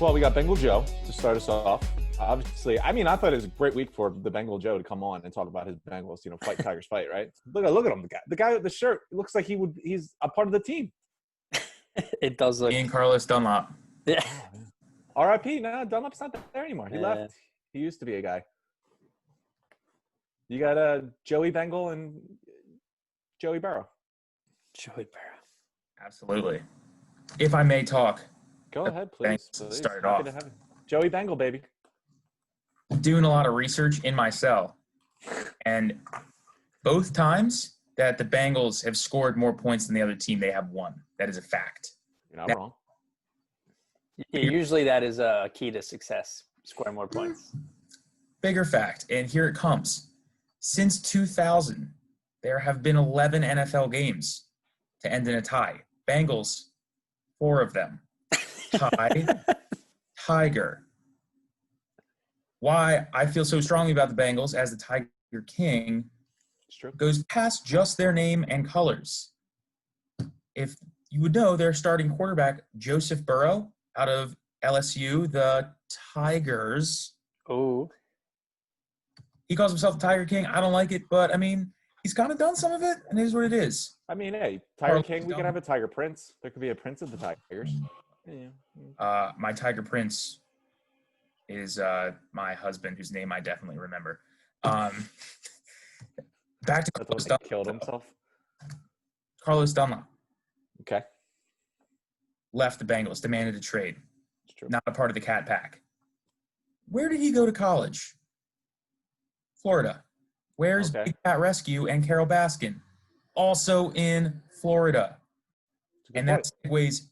Well, we got Bengal Joe to start us off. Obviously, I mean, I thought it was a great week for the Bengal Joe to come on and talk about his Bengals, fight Tigers fight, right? Look at him, the guy with the shirt. It looks like he's a part of the team. It does look. Ian Carlos Dunlop. Yeah. R.I.P. No, Dunlop's not there anymore. He left. He used to be a guy. You got Joey Bengal and Joey Burrow. Joey Burrow. Absolutely. If I may talk. Go ahead, please. Start off. Joey Bengal, baby. Doing a lot of research in my cell. And both times that the Bengals have scored more points than the other team, they have won. That is a fact. You're not wrong. Yeah, usually that is a key to success, scoring more points. Bigger fact, and here it comes. Since 2000, there have been 11 NFL games to end in a tie. Bengals, 4 of them. Tie, Tiger. Why I feel so strongly about the Bengals as the Tiger King goes past just their name and colors. If you would know, their starting quarterback, Joseph Burrow, out of LSU, the Tigers. Oh. He calls himself the Tiger King. I don't like it, but, I mean, he's kind of done some of it, and it is what it is. I mean, hey, Tiger King, we could have a Tiger Prince. There could be a Prince of the Tigers. Yeah. My Tiger Prince is my husband, whose name I definitely remember. Back to Carlos Dunlop. Killed himself. Carlos Dunlop. Okay. Left the Bengals, demanded a trade. It's true. Not a part of the Cat Pack. Where did he go to college? Florida. Where's Big Cat Rescue and Carol Baskin? Also in Florida. And that segues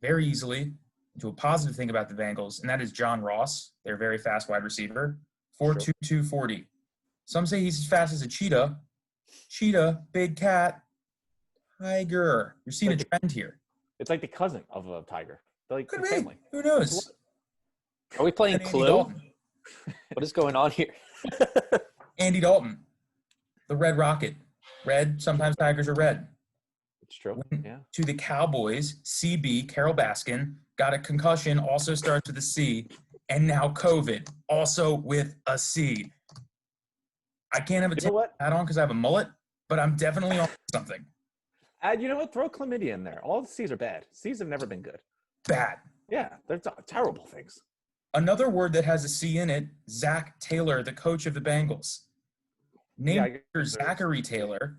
very easily into a positive thing about the Bengals, and that is John Ross, their very fast wide receiver, 4.22 40. Some say he's as fast as a cheetah. Cheetah, big cat, tiger. You're seeing a trend here. It's like the cousin of a tiger. Like Could the be. family. Who knows? Are we playing Clue? What is going on here? Andy Dalton, the Red Rocket. Red, sometimes Tigers are red. It's true. Yeah. To the Cowboys, CB, Carol Baskin, got a concussion, also starts with a C, and now COVID, also with a C. I can't have a hat on because I have a mullet, but I'm definitely on something. You know what? Throw chlamydia in there. All the C's are bad. C's have never been good. Bad. Yeah, they're terrible things. Another word that has a C in it, Zach Taylor, the coach of the Bengals. Named Zachary Taylor,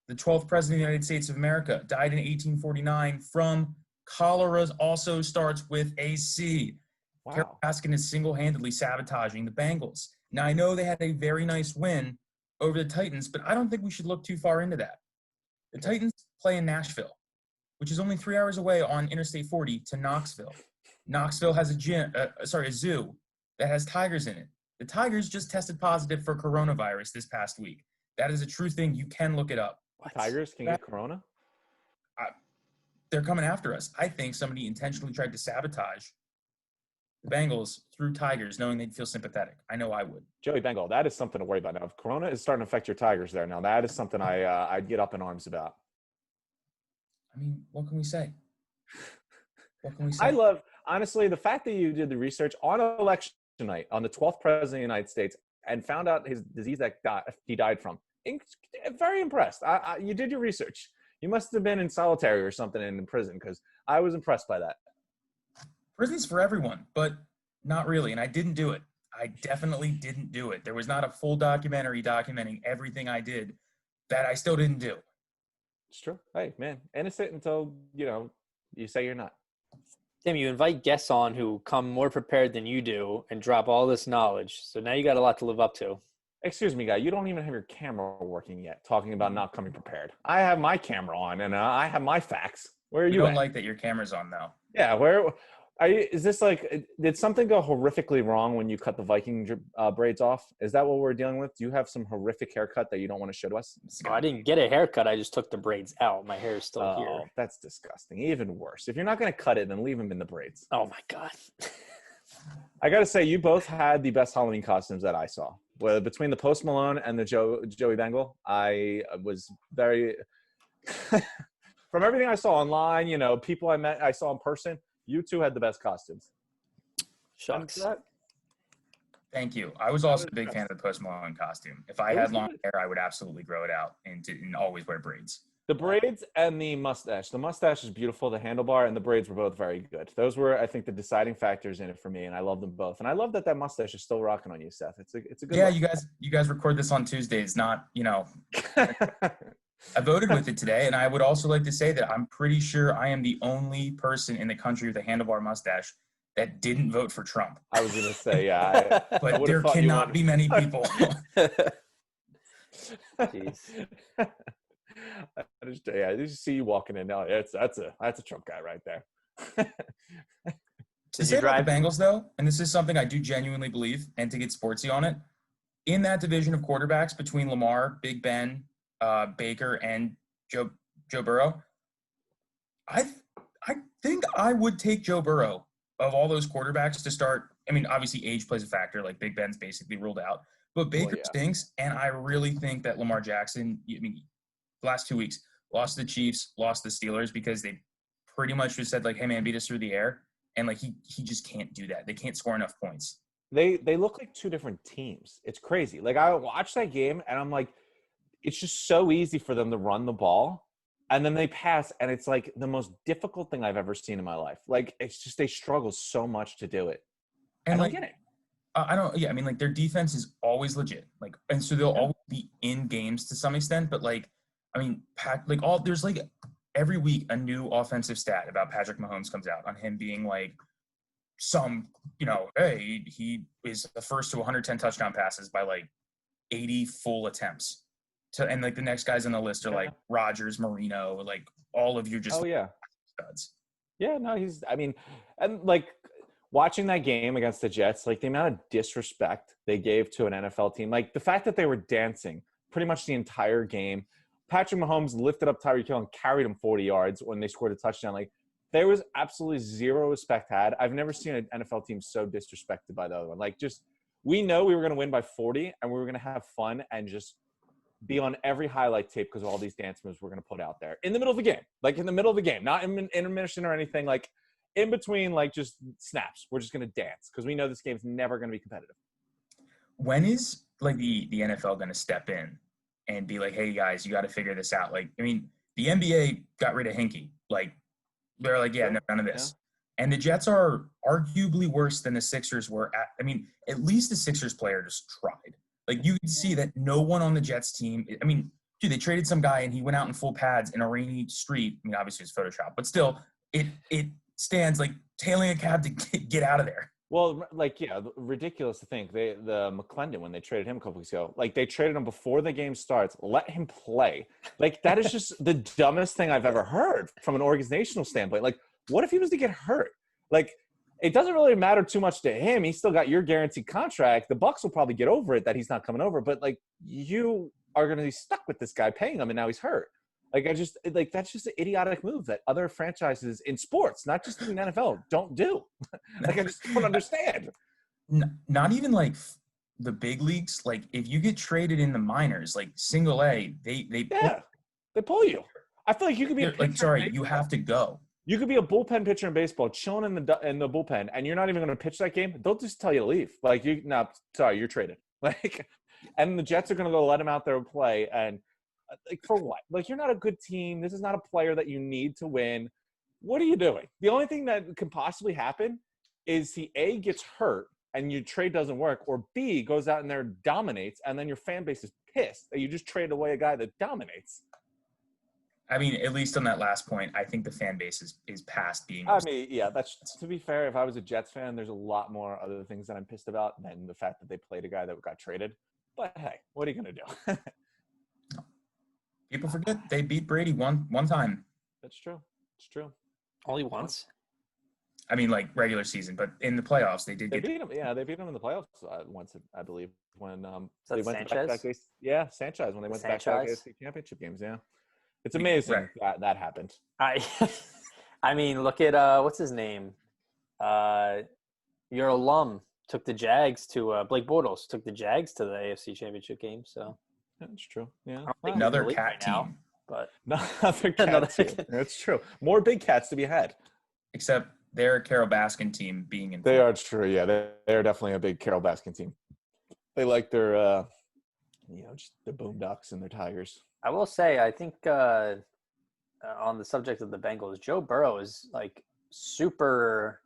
the 12th president of the United States of America, died in 1849 from cholera, also starts with a C. Wow. Carol Baskin is single-handedly sabotaging the Bengals. Now, I know they had a very nice win over the Titans, but I don't think we should look too far into that. The Titans play in Nashville, which is only 3 hours away on Interstate 40 to Knoxville. Knoxville has a zoo that has tigers in it. The Tigers just tested positive for coronavirus this past week. That is a true thing. You can look it up. Tigers can get corona? They're coming after us. I think somebody intentionally tried to sabotage the Bengals through Tigers, knowing they'd feel sympathetic. I know I would. Joey Bengal, that is something to worry about now. If corona is starting to affect your Tigers there now, that is something I'd get up in arms about. I mean, what can we say? What can we say? Honestly, the fact that you did the research on election night on the 12th president of the United States and found out his disease that he died from. Very impressed. You did your research. You must have been in solitary or something in prison because I was impressed by that. Prison's for everyone, but not really. And I didn't do it. I definitely didn't do it. There was not a full documentary documenting everything I did that I still didn't do. It's true. Hey, man, innocent until, you say you're not. Tim, you invite guests on who come more prepared than you do and drop all this knowledge. So now you got a lot to live up to. Excuse me, guy. You don't even have your camera working yet, talking about not coming prepared. I have my camera on, and I have my facts. Where are you don't at? Like that your camera's on, though. Yeah, where are you? Is this like, did something go horrifically wrong when you cut the Viking braids off? Is that what we're dealing with? Do you have some horrific haircut that you don't want to show to us? No, I didn't get a haircut. I just took the braids out. My hair is still here. Oh, that's disgusting. Even worse. If you're not going to cut it, then leave them in the braids. Oh, my God. I got to say, you both had the best Halloween costumes that I saw. Well, between the Post Malone and the Joey Bengal, I was very – from everything I saw online, people I saw in person, You two had the best costumes. Shucks. Thank you. I was also a big fan of the Post Malone costume. If I had long hair, I would absolutely grow it out and always wear braids. The braids and the mustache. The mustache is beautiful. The handlebar and the braids were both very good. Those were, I think, the deciding factors in it for me, and I love them both. And I love that mustache is still rocking on you, Seth. It's a good. Yeah, look. you guys record this on Tuesdays, not I voted with it today, and I would also like to say that I'm pretty sure I am the only person in the country with a handlebar mustache that didn't vote for Trump. I was going to say, yeah. But there cannot be many people. Jeez. I just see you walking in now. That's a Trump guy right there. To say about the Bengals, though, and this is something I do genuinely believe, and to get sportsy on it, in that division of quarterbacks between Lamar, Big Ben, Baker, and Joe Burrow, I think I would take Joe Burrow of all those quarterbacks to start. I mean, obviously age plays a factor. Like Big Ben's basically ruled out, but Baker stinks, and I really think that Lamar Jackson. I mean, the last 2 weeks lost the Chiefs, lost the Steelers because they pretty much just said like, "Hey man, beat us through the air," and like he just can't do that. They can't score enough points. They look like two different teams. It's crazy. Like I watched that game and I'm like, it's just so easy for them to run the ball. And then they pass, and it's like the most difficult thing I've ever seen in my life. Like, it's just they struggle so much to do it. And I don't get it. I mean, like, their defense is always legit. Like, and so they'll always be in games to some extent. But, like, I mean, there's, like, every week a new offensive stat about Patrick Mahomes comes out on him being, like, hey, he is the first to 110 touchdown passes by, like, 80 full attempts. And like the next guys on the list are like Rodgers, Marino, like all of you just studs. Yeah, no, and like watching that game against the Jets, like the amount of disrespect they gave to an NFL team, like the fact that they were dancing pretty much the entire game. Patrick Mahomes lifted up Tyreek Hill and carried him 40 yards when they scored a touchdown. Like there was absolutely zero respect had. I've never seen an NFL team so disrespected by the other one. Like we know we were going to win by 40 and we were going to have fun and just be on every highlight tape because of all these dance moves we're going to put out there in the middle of the game, not in intermission or anything, like in between, like just snaps. We're just going to dance because we know this game's never going to be competitive. When is like the NFL going to step in and be like, hey guys, you got to figure this out? Like, I mean, the NBA got rid of Hinkie. Like they're like, no, none of this. Yeah. And the Jets are arguably worse than the Sixers were at least the Sixers player just tried. Like, you can see that no one on the Jets team – I mean, dude, they traded some guy, and he went out in full pads in a rainy street. I mean, obviously, it's Photoshop. But still, it stands like tailing a cab to get out of there. Well, like, ridiculous to think. The McClendon, when they traded him a couple weeks ago, like, they traded him before the game starts. Let him play. Like, that is just the dumbest thing I've ever heard from an organizational standpoint. Like, what if he was to get hurt? Like – it doesn't really matter too much to him. He's still got your guaranteed contract. The Bucs will probably get over it that he's not coming over, but like you are going to be stuck with this guy paying him, and now he's hurt. Like that's just an idiotic move that other franchises in sports, not just in the NFL, don't do. Like I just don't understand. Not even like the big leagues. Like if you get traded in the minors, like single A, they pull you. I feel like you could be you have to go. You could be a bullpen pitcher in baseball, chilling in the bullpen, and you're not even going to pitch that game. They'll just tell you to leave. Like, you're traded. Like, and the Jets are going to go let him out there and play. And like, for what? Like, you're not a good team. This is not a player that you need to win. What are you doing? The only thing that could possibly happen is he A, gets hurt and your trade doesn't work, or B, goes out in there and dominates, and then your fan base is pissed that you just traded away a guy that dominates. I mean, at least on that last point, I think the fan base is past being. I mean, yeah, that's to be fair. If I was a Jets fan, there's a lot more other things that I'm pissed about than the fact that they played a guy that got traded. But hey, what are you going to do? People forget they beat Brady one time. That's true. It's true. Only once? I mean, like regular season, but in the playoffs, they beat him. Yeah, they beat him in the playoffs once, I believe, when they went Sanchez? to back. Sanchez when they went to back-to-back AFC championship games. Yeah. It's amazing that happened. I mean, look at what's his name? Your alum took the Jags to Blake Bortles took the Jags to the AFC Championship game. So that's true. Yeah, another cat team, but another cat team. That's true. More big cats to be had. Except They're a Carol Baskin team being in. They are true. Yeah, they're definitely a big Carol Baskin team. They like their, just the Boondocks and their Tigers. I will say, I think on the subject of the Bengals, Joe Burrow is like super,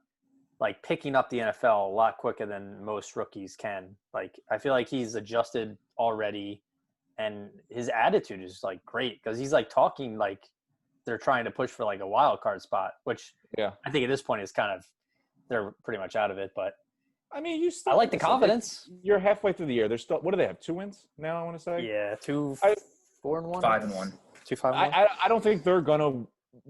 like picking up the NFL a lot quicker than most rookies can. Like, I feel like he's adjusted already, and his attitude is like great because he's like talking like they're trying to push for like a wild card spot, which I think at this point is kind of, they're pretty much out of it. But I mean, you still. I like the confidence. You're halfway through the year. They're still. What do they have? 2 wins now. I want to say. Yeah, 4-1, 5-1. 2-5-1. I don't think they're gonna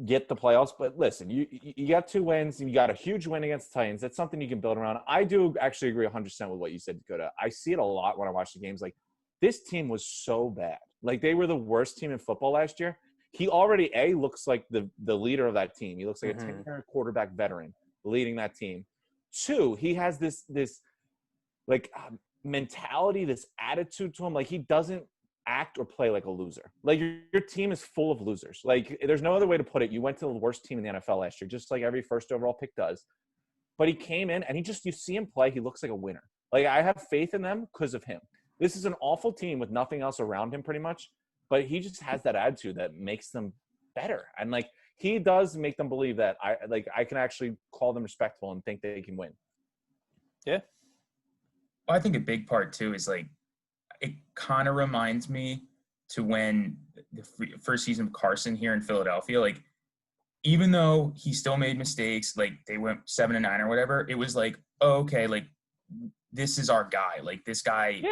get the playoffs. But listen, you got 2 wins. And you got a huge win against the Titans. That's something you can build around. I do actually agree 100% with what you said, Dakota. I see it a lot when I watch the games. Like, this team was so bad. Like, they were the worst team in football last year. He already looks like the leader of that team. He looks like a 10-year quarterback veteran leading that team. 2, he has this like mentality, this attitude to him. Like, he doesn't act or play like a loser. Like, your team is full of losers. Like, there's no other way to put it. You went to the worst team in the NFL last year, just like every first overall pick does. But he came in and you see him play. He looks like a winner. Like, I have faith in them because of him. This is an awful team with nothing else around him pretty much. But he just has that attitude that makes them better. And, like, he does make them believe that I can actually call them respectful and think they can win. Yeah. Well, I think a big part, too, is, like, it kind of reminds me to when the first season of Carson here in Philadelphia, like, even though he still made mistakes, like, they went 7-9 or whatever, it was like, oh, okay, like, this is our guy. Like, this guy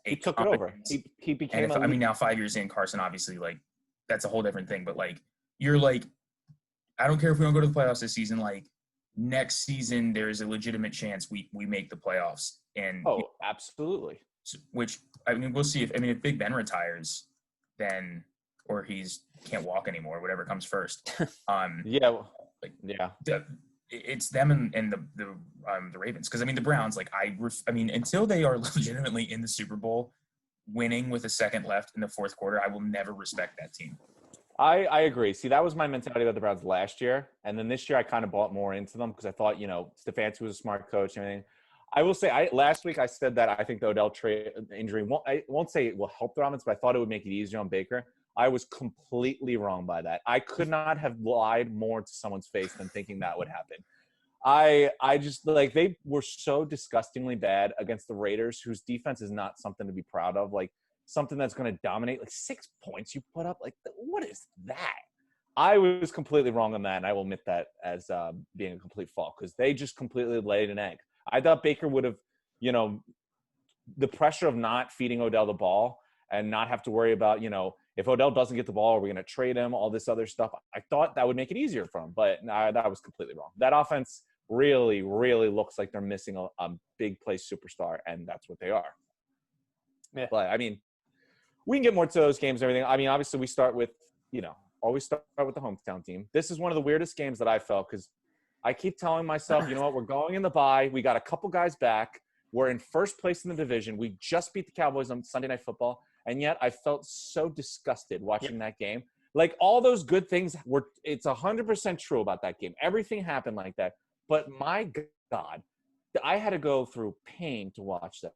he took it over. He became now 5 years in, Carson, obviously, like, that's a whole different thing. But, like, you're like, I don't care if we don't go to the playoffs this season. Like, next season, there's a legitimate chance we make the playoffs. And absolutely. Which, I mean, we'll see if Big Ben retires, then, or he's can't walk anymore, whatever comes first. It's them and the Ravens. Because, I mean, the Browns, like, until they are legitimately in the Super Bowl, winning with a second left in the fourth quarter, I will never respect that team. I agree. See, that was my mentality about the Browns last year. And then this year I kind of bought more into them because I thought, Stefanski was a smart coach and everything. I will say, last week I said that I think the Odell injury, I won't say it will help the Robins, but I thought it would make it easier on Baker. I was completely wrong by that. I could not have lied more to someone's face than thinking that would happen. I just, like, they were so disgustingly bad against the Raiders, whose defense is not something to be proud of. Like, something that's going to dominate. Like, 6 points you put up. Like, what is that? I was completely wrong on that, and I will admit that as being a complete fault because they just completely laid an egg. I thought Baker would have, the pressure of not feeding Odell the ball and not have to worry about, if Odell doesn't get the ball, are we going to trade him, all this other stuff. I thought that would make it easier for him, but that was completely wrong. That offense really, really looks like they're missing a big play superstar, and that's what they are. Yeah. But, I mean, we can get more to those games and everything. I mean, obviously we start with, always start with the hometown team. This is one of the weirdest games that I felt because I keep telling myself, you know what, we're going in the bye. We got a couple guys back. We're in first place in the division. We just beat the Cowboys on Sunday Night Football. And yet I felt so disgusted watching that game. Like, all those good things it's 100% true about that game. Everything happened like that. But my God, I had to go through pain to watch that.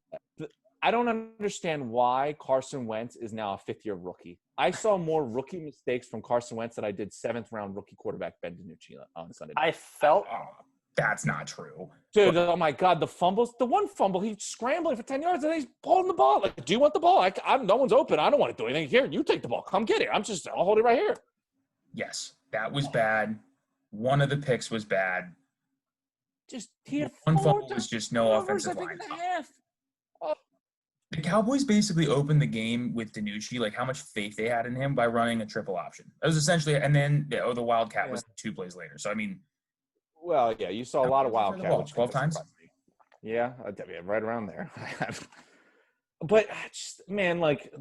I don't understand why Carson Wentz is now a fifth-year rookie. I saw more rookie mistakes from Carson Wentz than I did seventh-round rookie quarterback Ben DiNucci on Sunday night. I felt that's not true. Dude, oh, my God, the fumbles. The one fumble, he's scrambling for 10 yards, and he's pulling the ball. Like, do you want the ball? No one's open. I don't want to do anything. Here, you take the ball. Come get it. I'll hold it right here. Yes, that was bad. One of the picks was bad. He had one fumble was just no offensive line. The Cowboys basically opened the game with DiNucci, like how much faith they had in him by running a triple option. That was essentially, and then the Wildcat was 2 plays later. So, I mean. Well, yeah, you saw a lot of Wildcat. Ball, 12 times? Yeah, right around there. But, man, like,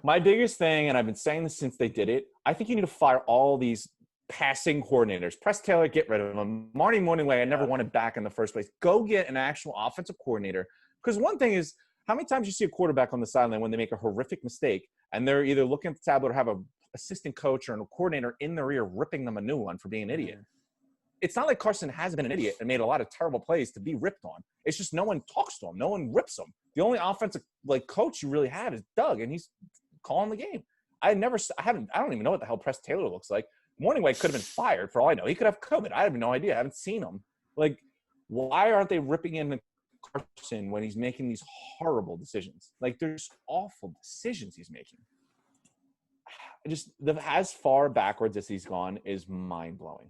my biggest thing, and I've been saying this since they did it, I think you need to fire all these passing coordinators. Press Taylor, get rid of him. Marty Morningway, I never wanted back in the first place. Go get an actual offensive coordinator. Because one thing is, how many times you see a quarterback on the sideline when they make a horrific mistake and they're either looking at the tablet or have an assistant coach or a coordinator in their ear ripping them a new one for being an idiot? it's not like Carson has been an idiot and made a lot of terrible plays to be ripped on. It's just no one talks to him. No one rips him. The only offensive coach you really have is Doug, and he's calling the game. I don't even know what the hell Press Taylor looks like. Morningway could have been fired for all I know. He could have COVID. I have no idea. I haven't seen him. Like, why aren't they ripping in Carson when he's making these horrible decisions? Like, there's awful decisions he's making. As far backwards as he's gone is mind-blowing.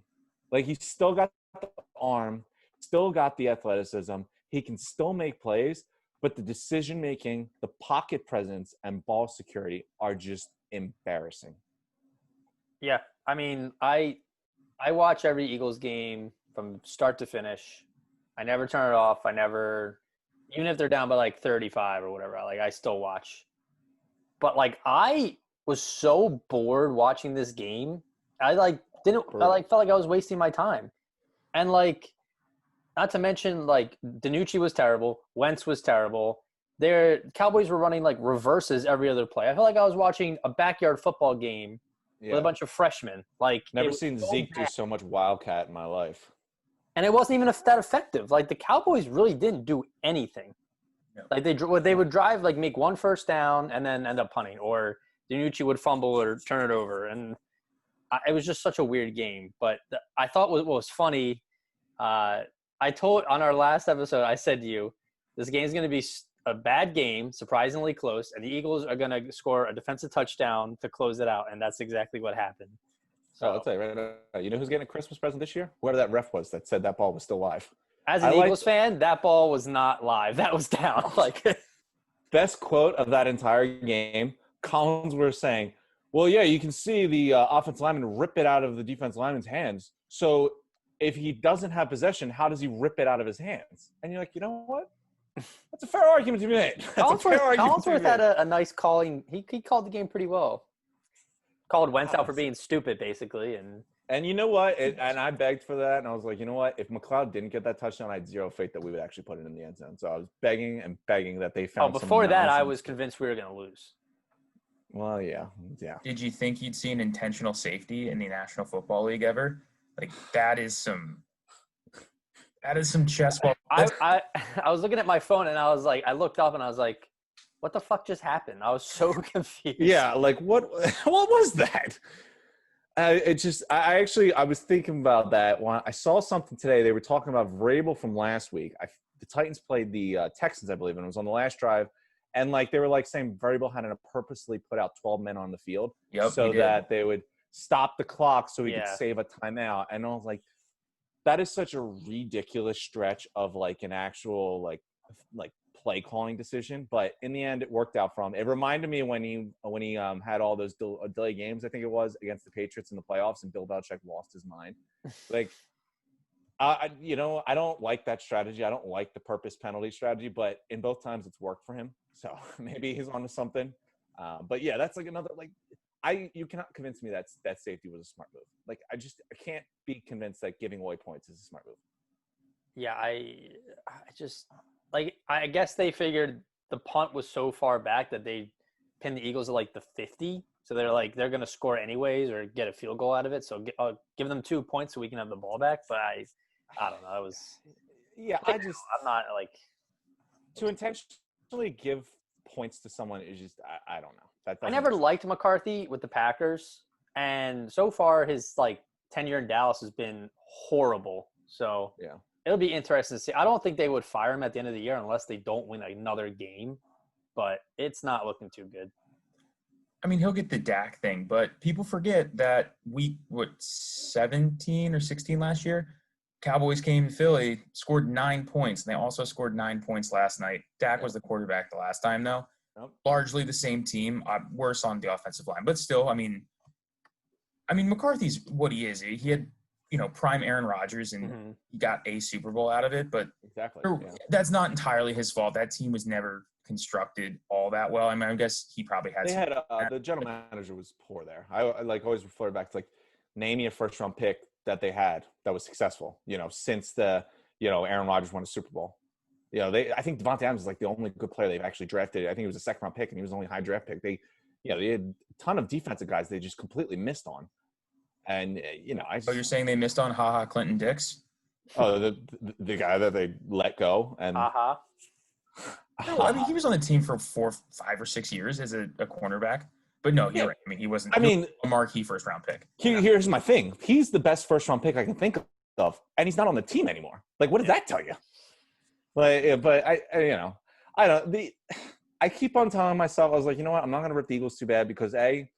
Like, he's still got the arm, still got the athleticism. He can still make plays, but the decision-making, the pocket presence, and ball security are just embarrassing. Yeah. I mean, I watch every Eagles game from start to finish. I never turn it off. Even if they're down by 35 or whatever, I still watch. But I was so bored watching this game. I felt like I was wasting my time. And not to mention Danucci was terrible. Wentz was terrible. Their Cowboys were running reverses every other play. I felt like I was watching a backyard football game with a bunch of freshmen. Never seen Zeke do so much wildcat in my life. And it wasn't even that effective. The Cowboys really didn't do anything. Yeah. They would drive, make one first down and then end up punting, or Danucci would fumble or turn it over. And it was just such a weird game. But I thought what was funny, I told on our last episode, I said to you, this game's going to be a bad game, surprisingly close, and the Eagles are going to score a defensive touchdown to close it out, and that's exactly what happened. So I'll tell you right now, you know who's getting a Christmas present this year? Whoever that ref was that said that ball was still live. As an Eagles fan, that ball was not live. That was down. Best quote of that entire game, Collins were saying, well, yeah, you can see the offensive lineman rip it out of the defense lineman's hands. So if he doesn't have possession, how does he rip it out of his hands? And you're like, you know what? That's a fair argument to be made. Collinsworth had a nice calling. He called the game pretty well. Called Wentz out for being stupid, basically. And you know what? And I begged for that. And I was like, you know what? If McLeod didn't get that touchdown, I had zero faith that we would actually put it in the end zone. So I was begging and begging that they found before that, I was convinced we were going to lose. Well, yeah. Did you think you'd see an intentional safety in the National Football League ever? That is some chess ball. I was looking at my phone and I looked up and I was like, what the fuck just happened? I was so confused. Yeah, what was that? I was thinking about that when I saw something today. They were talking about Vrabel from last week. The Titans played the Texans, I believe, and it was on the last drive. And they were saying Vrabel had to purposely put out 12 men on the field so that they would stop the clock so he could save a timeout. And I was like, that is such a ridiculous stretch of an actual play calling decision. But in the end, it worked out for him. It reminded me when he had all those delay games, I think it was, against the Patriots in the playoffs, and Bill Belichick lost his mind. I don't like that strategy. I don't like the purpose penalty strategy, but in both times it's worked for him. So maybe he's onto something. But yeah, that's another you cannot convince me that safety was a smart move. I can't be convinced that giving away points is a smart move. Yeah, I guess they figured the punt was so far back that they pinned the Eagles at the 50. So they're going to score anyways or get a field goal out of it. So give them 2 points so we can have the ball back. But I don't know. It was I'm not to intentionally give points to someone is just I don't know. I never liked McCarthy with the Packers, and so far his tenure in Dallas has been horrible. So yeah, it'll be interesting to see. I don't think they would fire him at the end of the year unless they don't win another game, but it's not looking too good. I mean, he'll get the Dak thing, but people forget that week 17 or 16 last year, Cowboys came to Philly, scored 9 points, and they also scored 9 points last night. Dak was the quarterback the last time, though. Yep. Largely the same team, worse on the offensive line, but still, I mean, McCarthy's what he is. He had, prime Aaron Rodgers, and he got a Super Bowl out of it, but exactly, that's not entirely his fault. That team was never constructed all that well. I mean, I guess he probably had. They had the general manager was poor there. I always refer back to name me a first round pick that they had that was successful. Since the Aaron Rodgers won a Super Bowl. I think Devontae Adams is the only good player they've actually drafted. I think he was a second round pick, and he was the only high draft pick. They had a ton of defensive guys they just completely missed on. And Oh, you're saying they missed on Clinton Dix? Oh, the guy that they let go and. No, I mean he was on the team for 4, 5, or 6 years as a cornerback. But no, you're right. I mean he wasn't. He was a marquee first-round pick. Here's my thing. He's the best first-round pick I can think of, and he's not on the team anymore. Like, what does that tell you? Like, but I don't. I keep on telling myself, I was like, you know what? I'm not going to rip the Eagles too bad because A,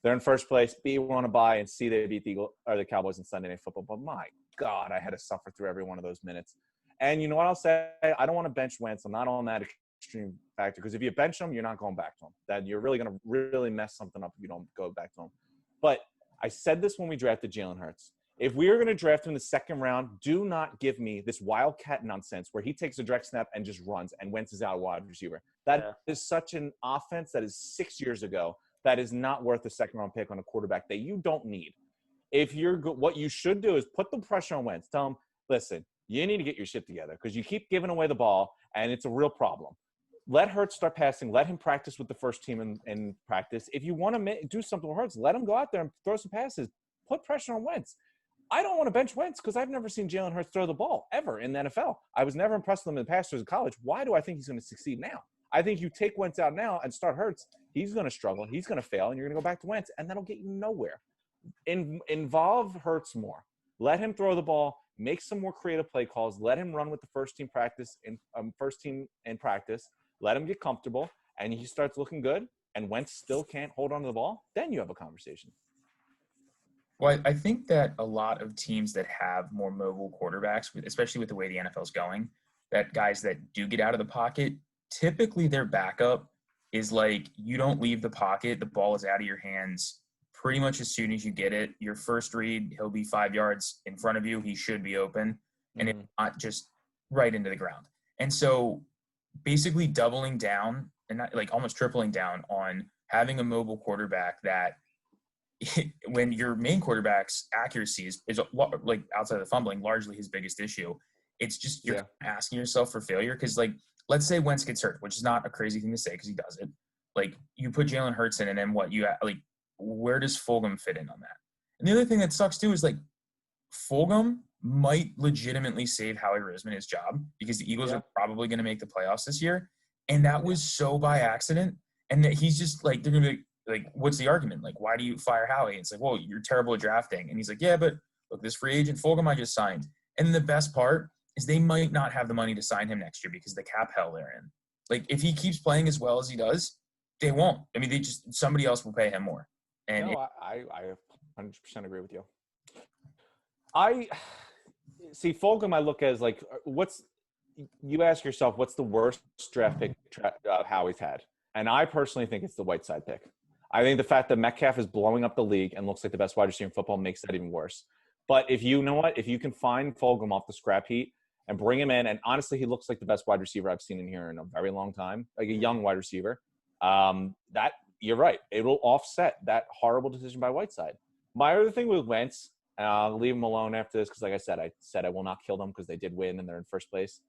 they're in first place. B, we're on a bye, and C, they beat the Cowboys in Sunday Night Football. But my God, I had to suffer through every one of those minutes. And you know what I'll say? I don't want to bench Wentz. I'm not on that extreme factor because if you bench him, you're not going back to him. That you're really going to really mess something up if you don't go back to him. But I said this when we drafted Jalen Hurts. If we are going to draft him in the second round, do not give me this wildcat nonsense where he takes a direct snap and just runs and Wentz is out wide receiver. That is such an offense that is 6 years ago that is not worth a second-round pick on a quarterback that you don't need. If you're what you should do is put the pressure on Wentz. Tell him, listen, you need to get your shit together because you keep giving away the ball, and it's a real problem. Let Hurts start passing. Let him practice with the first team in practice. If you want to do something with Hurts, let him go out there and throw some passes. Put pressure on Wentz. I don't want to bench Wentz because I've never seen Jalen Hurts throw the ball ever in the NFL. I was never impressed with him in the past years of college. Why do I think he's going to succeed now? I think you take Wentz out now and start Hurts, he's going to struggle. He's going to fail, and you're going to go back to Wentz, and that'll get you nowhere. Involve Hurts more. Let him throw the ball. Make some more creative play calls. Let him run with the first team in practice. Let him get comfortable, and he starts looking good, and Wentz still can't hold on to the ball. Then you have a conversation. Well, I think that a lot of teams that have more mobile quarterbacks, especially with the way the NFL is going, that guys that do get out of the pocket, typically their backup is like you don't leave the pocket. The ball is out of your hands pretty much as soon as you get it. Your first read, he'll be 5 yards in front of you. He should be open. And if not, just right into the ground. And so basically doubling down and not, like almost tripling down on having a mobile quarterback that when your main quarterback's accuracy is like outside of the fumbling, largely his biggest issue. It's just you're asking yourself for failure because, like, let's say Wentz gets hurt, which is not a crazy thing to say because he does it. Like, you put Jalen Hurts in, and then what? Where does Fulgham fit in on that? And the other thing that sucks too is like Fulgham might legitimately save Howie Roseman his job because the Eagles are probably going to make the playoffs this year, and that was so by accident. And that he's just like they're going to be like, what's the argument? Like, why do you fire Howie? It's like, well, you're terrible at drafting. And he's like, yeah, but look, this free agent Fulgham I just signed. And the best part is they might not have the money to sign him next year because the cap hell they're in. Like, if he keeps playing as well as he does, they won't. I mean, somebody else will pay him more. And I 100% agree with you. I see Fulgham. I look as like, you ask yourself, what's the worst draft pick Howie's had? And I personally think it's the Whiteside pick. I think the fact that Metcalf is blowing up the league and looks like the best wide receiver in football makes that even worse. But if you know what, if you can find Fulgham off the scrap heap and bring him in, and honestly, he looks like the best wide receiver I've seen in here in a very long time, like a young wide receiver. That you're right, it will offset that horrible decision by Whiteside. My other thing with Wentz, and I'll leave him alone after this because, like I said I will not kill them because they did win and they're in first place.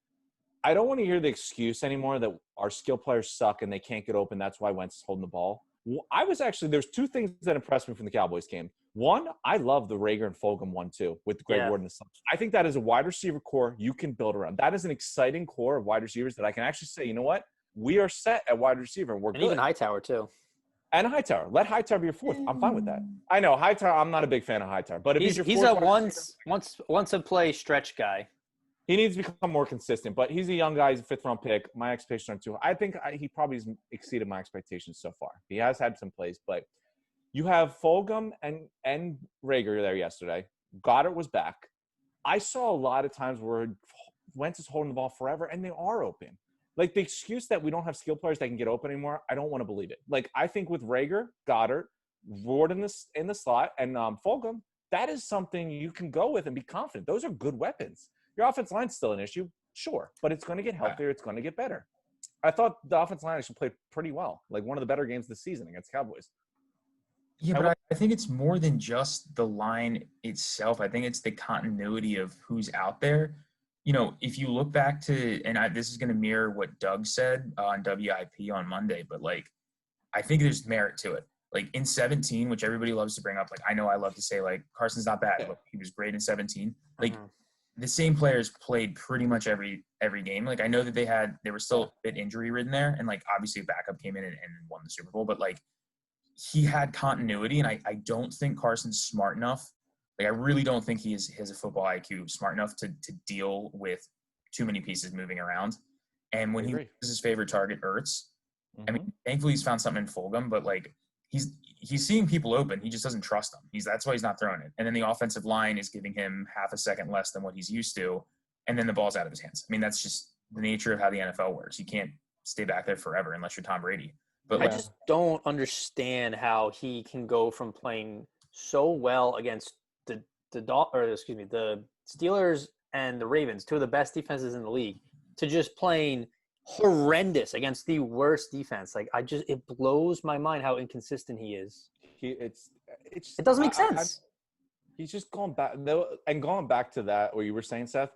I don't want to hear the excuse anymore that our skill players suck and they can't get open. That's why Wentz is holding the ball. There's two things that impressed me from the Cowboys game. One, I love the Rager and Fulgham 1-2 with Greg Ward and the Suns. I think that is a wide receiver core you can build around. That is an exciting core of wide receivers that I can actually say, you know what? We are set at wide receiver and we're good. Even Hightower too. And Hightower. Let Hightower be your fourth. I'm fine with that. I know Hightower, I'm not a big fan of Hightower. But if he's a once a play stretch guy. He needs to become more consistent, but he's a young guy. He's a fifth-round pick. My expectations aren't too high. I think he probably has exceeded my expectations so far. He has had some plays, but you have Fulgham and Rager there yesterday. Goddard was back. I saw a lot of times where Wentz is holding the ball forever, and they are open. Like, the excuse that we don't have skill players that can get open anymore, I don't want to believe it. Like, I think with Rager, Goddard, Ward in the slot, and Fulgham, that is something you can go with and be confident. Those are good weapons. Your offensive line's still an issue, sure, but it's going to get healthier. It's going to get better. I thought the offensive line actually played pretty well, like one of the better games this season against Cowboys. Yeah, but I think it's more than just the line itself. I think it's the continuity of who's out there. You know, if you look back to, and this is going to mirror what Doug said on WIP on Monday, but like, I think there's merit to it. Like in 17, which everybody loves to bring up, like I know I love to say like Carson's not bad, but he was great in 17. Like the same players played pretty much every game. Like I know that they were still a bit injury ridden there, and like obviously backup came in and won the Super Bowl, but like he had continuity, and I don't think Carson's smart enough. Like I really don't think he has a football IQ smart enough to deal with too many pieces moving around. And when he was his favorite target, Ertz, I mean, thankfully he's found something in Fulgham, but like he's seeing people open. He just doesn't trust them. That's why he's not throwing it. And then the offensive line is giving him half a second less than what he's used to, and then the ball's out of his hands. I mean, that's just the nature of how the NFL works. You can't stay back there forever unless you're Tom Brady. But I just don't understand how he can go from playing so well against the Steelers and the Ravens, two of the best defenses in the league, to just playing horrendous against the worst defense. Like it blows my mind how inconsistent he is. It doesn't make sense. He's just going back to that what you were saying, Seth.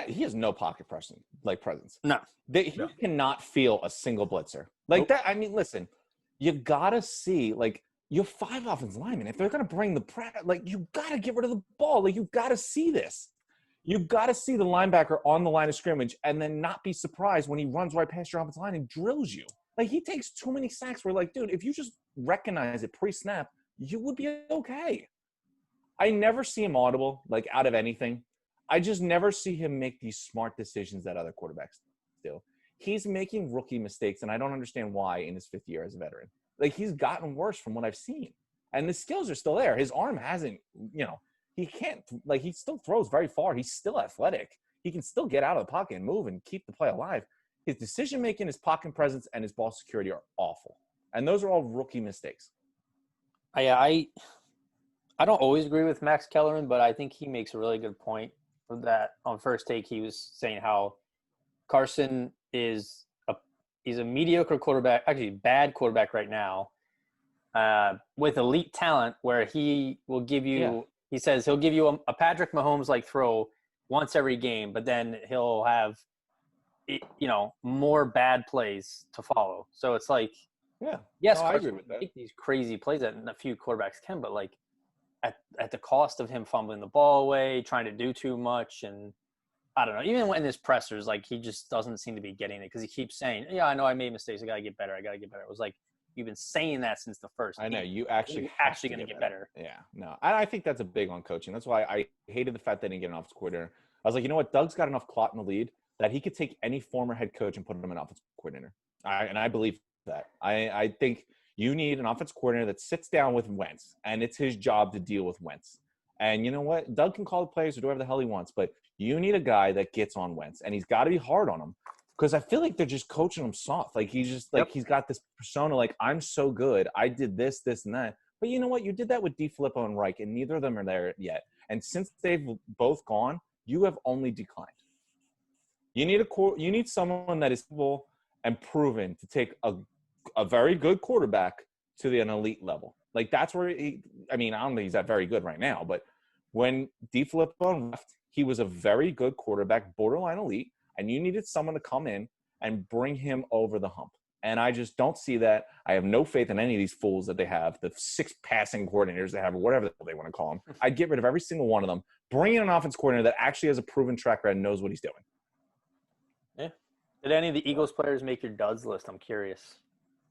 He has no pocket presence. No, he cannot feel a single blitzer that. I mean, listen, you gotta see like you have 5 offensive linemen. If they're gonna bring the press, like you gotta get rid of the ball. Like you gotta see this. You got to see the linebacker on the line of scrimmage and then not be surprised when he runs right past your offensive line and drills you. Like, he takes too many sacks. We're like, dude, if you just recognize it pre-snap, you would be okay. I never see him audible, like, out of anything. I just never see him make these smart decisions that other quarterbacks do. He's making rookie mistakes, and I don't understand why in his 5th year as a veteran. Like, he's gotten worse from what I've seen. And the skills are still there. His arm hasn't, he can't, like, he still throws very far. He's still athletic. He can still get out of the pocket and move and keep the play alive. His decision-making, his pocket presence, and his ball security are awful. And those are all rookie mistakes. I don't always agree with Max Kellerman, but I think he makes a really good point that on First Take he was saying how Carson he's a mediocre quarterback, actually bad quarterback right now, with elite talent where he will give you he says he'll give you a Patrick Mahomes-like throw once every game, but then he'll have, more bad plays to follow. So it's like, yes, I agree with that. Make these crazy plays that a few quarterbacks can, but like at the cost of him fumbling the ball away, trying to do too much, and I don't know. Even in his pressers, like he just doesn't seem to be getting it because he keeps saying, "Yeah, I know I made mistakes. I gotta get better. It was like, you've been saying that since the first. I know game. You actually going to get better. Yeah, no, I think that's a big on coaching. That's why I hated the fact that they didn't get an offensive coordinator. I was like, you know what? Doug's got enough clout in the lead that he could take any former head coach and put him in offensive coordinator. And I believe that. I think you need an offensive coordinator that sits down with Wentz, and it's his job to deal with Wentz. And you know what? Doug can call the plays or do whatever the hell he wants, but you need a guy that gets on Wentz, and he's got to be hard on him. Because I feel like they're just coaching him soft. Like he's just like he's got this persona like, I'm so good. I did this, this, and that. But you know what? You did that with DeFilippo and Reich, and neither of them are there yet. And since they've both gone, you have only declined. You need someone that is able and proven to take a very good quarterback to an elite level. Like that's where I don't think he's that very good right now. But when DeFilippo left, he was a very good quarterback, borderline elite. And you needed someone to come in and bring him over the hump. And I just don't see that. I have no faith in any of these fools that they have, the 6 passing coordinators they have, or whatever they want to call them. I'd get rid of every single one of them. Bring in an offense coordinator that actually has a proven track record and knows what he's doing. Yeah. Did any of the Eagles players make your duds list? I'm curious.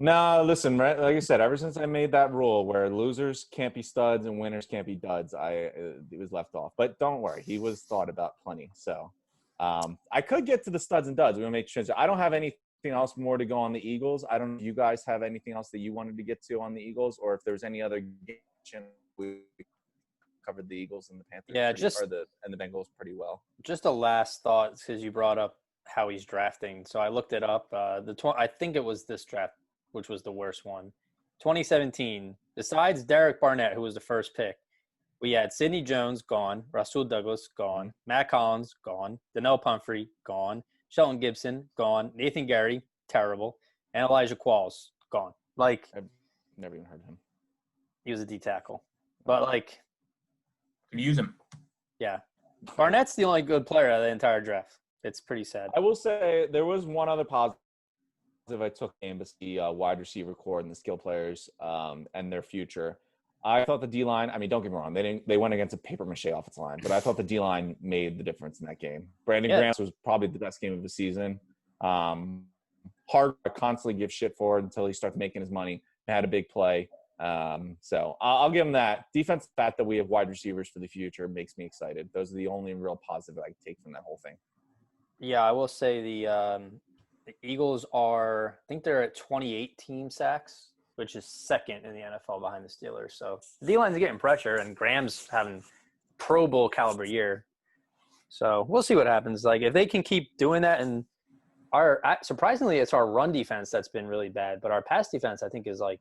No, listen, right, like I said, ever since I made that rule where losers can't be studs and winners can't be duds, it was left off. But don't worry, he was thought about plenty, so – I could get to the studs and duds. We're going to make transition. I don't have anything else more to go on the Eagles. I don't know if you guys have anything else that you wanted to get to on the Eagles, or if there's any other game. We covered the Eagles and the Panthers and the Bengals pretty well. Just a last thought, because you brought up how he's drafting. So I looked it up. I think it was this draft, which was the worst one. 2017, besides Derek Barnett, who was the first pick, we had Sidney Jones, gone. Rasul Douglas, gone. Matt Collins, gone. Donnell Pumphrey, gone. Shelton Gibson, gone. Nathan Gary, terrible. And Elijah Qualls, gone. Like, I've never even heard of him. He was a D tackle. But, like. Could use him. Yeah. Barnett's the only good player out of the entire draft. It's pretty sad. I will say there was one other positive I took game to see wide receiver core and the skill players and their future. I thought the D-line, I mean, don't get me wrong, they went against a paper mache offensive line, but I thought the D-line made the difference in that game. Brandon Graham was probably the best game of the season. Hard to constantly give shit for it until he starts making his money. Had a big play. So I'll give him that. Defense fact that we have wide receivers for the future makes me excited. Those are the only real positive I can take from that whole thing. Yeah, I will say the Eagles I think they're at 28 team sacks, which is second in the NFL behind the Steelers. So the D-line's getting pressure, and Graham's having Pro Bowl caliber year. So we'll see what happens. Like, if they can keep doing that, and surprisingly, it's our run defense that's been really bad, but our pass defense, I think, is like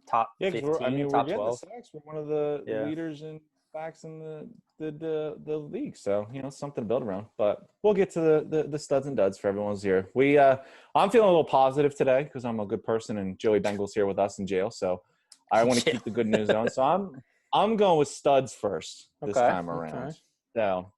top 15, top 12. We're getting the sacks. We're one of the leaders in sacks in the league. So, something to build around. But we'll get to the studs and duds for everyone's here. I'm feeling a little positive today because I'm a good person, and Joey Bengal's here with us in jail. So I want to keep the good news on. So I'm going with studs first this time around. Okay. So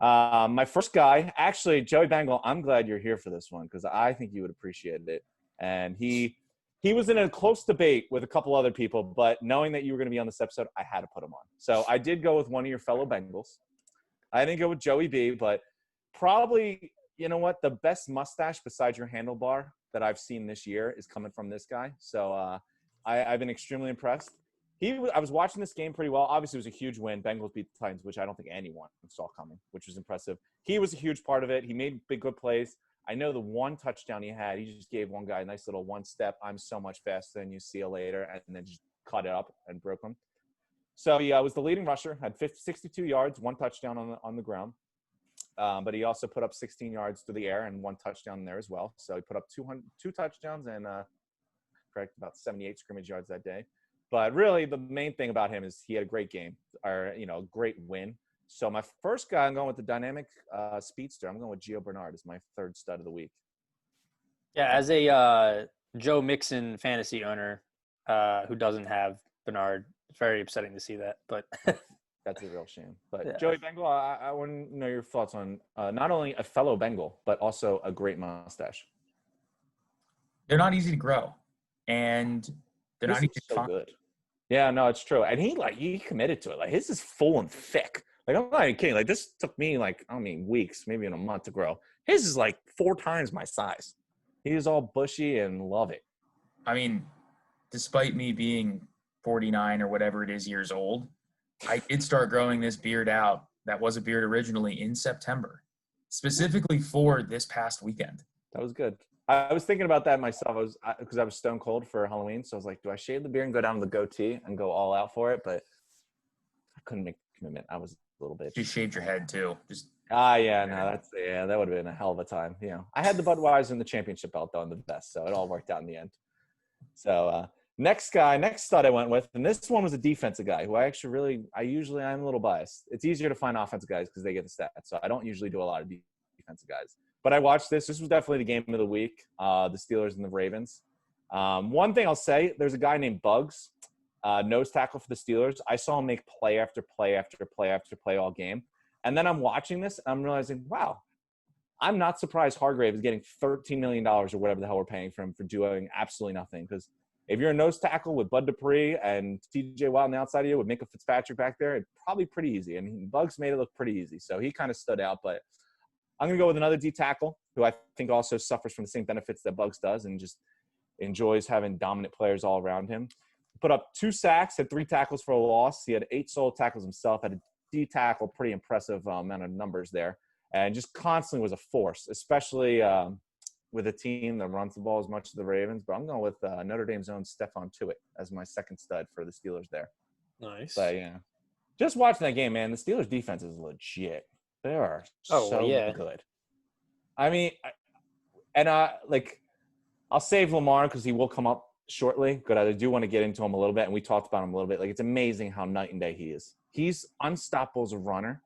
my first guy, actually, Joey Bengal, I'm glad you're here for this one because I think you would appreciate it. And he was in a close debate with a couple other people, but knowing that you were going to be on this episode, I had to put him on. So I did go with one of your fellow Bengals. I didn't go with Joey B, but probably, you know what, the best mustache besides your handlebar that I've seen this year is coming from this guy. So I've been extremely impressed. I was watching this game pretty well. Obviously, it was a huge win. Bengals beat the Titans, which I don't think anyone saw coming, which was impressive. He was a huge part of it. He made big, good plays. I know the one touchdown he had, he just gave one guy a nice little one step. I'm so much faster than you, see you later, and then just cut it up and broke him. So he was the leading rusher, had 62 yards, one touchdown on the ground. But he also put up 16 yards through the air and one touchdown there as well. So he put up two touchdowns and about 78 scrimmage yards that day. But really, the main thing about him is he had a great game, or great win. So my first guy, I'm going with the dynamic speedster. I'm going with Gio Bernard as my third stud of the week. Yeah, as a Joe Mixon fantasy owner who doesn't have Bernard, it's very upsetting to see that. But that's a real shame. But yeah. Joey Bengal, I want to know your thoughts on not only a fellow Bengal, but also a great mustache. They're not easy to grow, and they're not easy to find. Good. Yeah, no, it's true. And he committed to it. Like, his is full and thick. Like, I'm not even kidding. Like, this took me, weeks, maybe in a month to grow. His is, 4 times my size. He is all bushy and love it. I mean, despite me being 49 or whatever it is years old, I did start growing this beard out. That was a beard originally in September, specifically for this past weekend. That was good. I was thinking about that myself. Because I was stone cold for Halloween. So I was like, do I shave the beard and go down to the goatee and go all out for it? But I couldn't make the commitment. I was a little bit. You shaved your head too. That would have been a hell of a time. I had the Budweiser and the championship belt though in the vest, so it all worked out in the end. So next stud I went with, and this one was a defensive guy who I'm a little biased. It's easier to find offensive guys because they get the stats, so I don't usually do a lot of defensive guys. But I watched this. This was definitely the game of the week, the Steelers and the Ravens. One thing I'll say, there's a guy named Bugs, nose tackle for the Steelers. I saw him make play after play after play after play all game. And then I'm watching this, and I'm realizing, wow, I'm not surprised Hargrave is getting $13 million or whatever the hell we're paying for him for doing absolutely nothing. Because if you're a nose tackle with Bud Dupree and TJ Watt on the outside of you with Minka Fitzpatrick back there, it's probably pretty easy. And Bugs made it look pretty easy. So he kind of stood out. But I'm going to go with another D tackle who I think also suffers from the same benefits that Bugs does and just enjoys having dominant players all around him. Put up 2 sacks, had 3 tackles for a loss. He had 8 solo tackles himself, had a D tackle, pretty impressive amount of numbers there, and just constantly was a force, especially with a team that runs the ball as much as the Ravens. But I'm going with Notre Dame's own Stephon Tuitt as my second stud for the Steelers there. Nice. But just watching that game, man, the Steelers defense is legit. They are good. I mean, I'll save Lamar because he will come up shortly, but I do want to get into him a little bit, and we talked about him a little bit. It's amazing how night and day he is. He's unstoppable as a runner.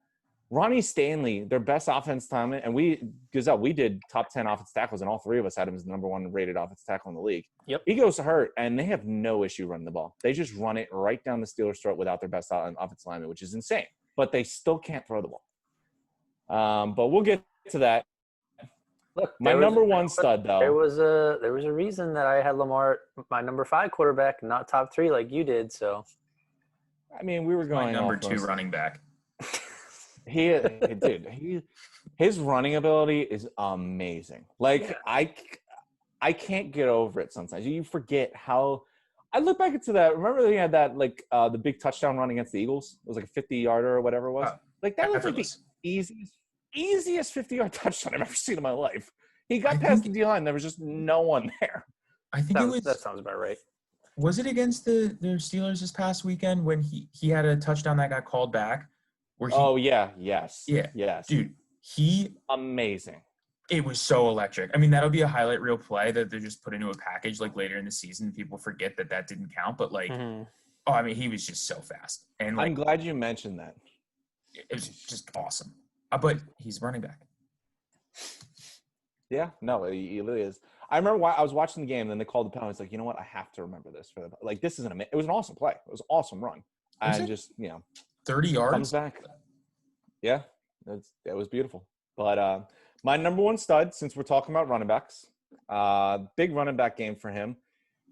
Ronnie Stanley, their best offense time, and we did top 10 offensive tackles, and all 3 of us had him as the number 1 rated offensive tackle in the league. Yep. He goes to hurt, and they have no issue running the ball. They just run it right down the Steelers' throat without their best offensive lineman, which is insane. But they still can't throw the ball. But we'll get to that. Look, My number one stud, though. There was a reason that I had Lamar, my number 5 quarterback, not top 3 like you did. So, I mean, we were going my number off 2 running back. His running ability is amazing. Like Yeah. I can't get over it sometimes. You forget how. I look back into that. Remember he had that like the big touchdown run against the Eagles. It was like a 50-yarder or whatever it was. Like that was like the easiest 50-yard touchdown I've ever seen in my life. He got past the D-line. There was just no one there. I think that sounds about right. Was it against the Steelers this past weekend when he had a touchdown that got called back? Yes. Dude, amazing. It was so electric. I mean, that'll be a highlight reel play that they just put into a package like later in the season. People forget that didn't count, but like, I mean, he was just so fast. And like, I'm glad you mentioned that. It was just awesome. But he's running back. Yeah, no, he really is. I remember why I was watching the game, and then they called the penalty. It's like, you know what? I have to remember this for the like. This is it was an awesome play. It was an awesome run, and just 30 yards comes back. Yeah, it was beautiful. But my number one stud, since we're talking about running backs, big running back game for him.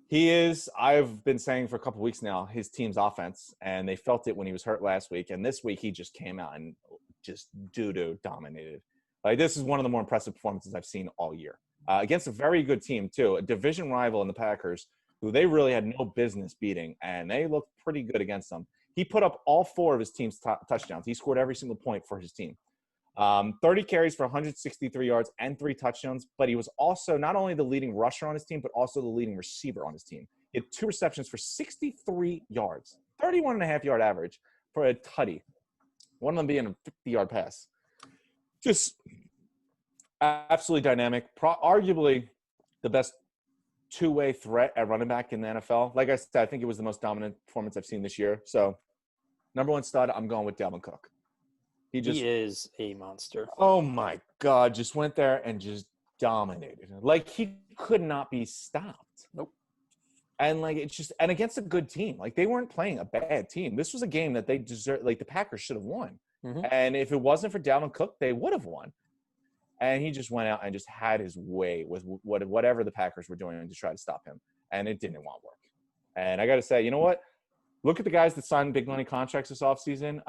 He is. I've been saying for a couple weeks now, his team's offense, and they felt it when he was hurt last week, and this week he just came out and just doo-doo dominated. Like, this is one of the more impressive performances I've seen all year. Against a very good team, too. A division rival in the Packers, who they really had no business beating, and they looked pretty good against them. He put up all 4 of his team's touchdowns. He scored every single point for his team. 30 carries for 163 yards and 3 touchdowns, but he was also not only the leading rusher on his team, but also the leading receiver on his team. He had 2 receptions for 63 yards, 31.5-yard average for a tutty. One of them being a 50-yard pass. Just absolutely dynamic. Arguably the best two-way threat at running back in the NFL. Like I said, I think it was the most dominant performance I've seen this year. So, number one stud, I'm going with Dalvin Cook. He is a monster. Oh, my God. Just went there and just dominated. Like, he could not be stopped. Nope. And, like, it's just – and against a good team. Like, they weren't playing a bad team. This was a game that they deserved – like, the Packers should have won. Mm-hmm. And if it wasn't for Dalvin Cook, they would have won. And he just went out and just had his way with whatever the Packers were doing to try to stop him. And it didn't want to work. And I got to say, you know what? Look at the guys that signed big money contracts this offseason.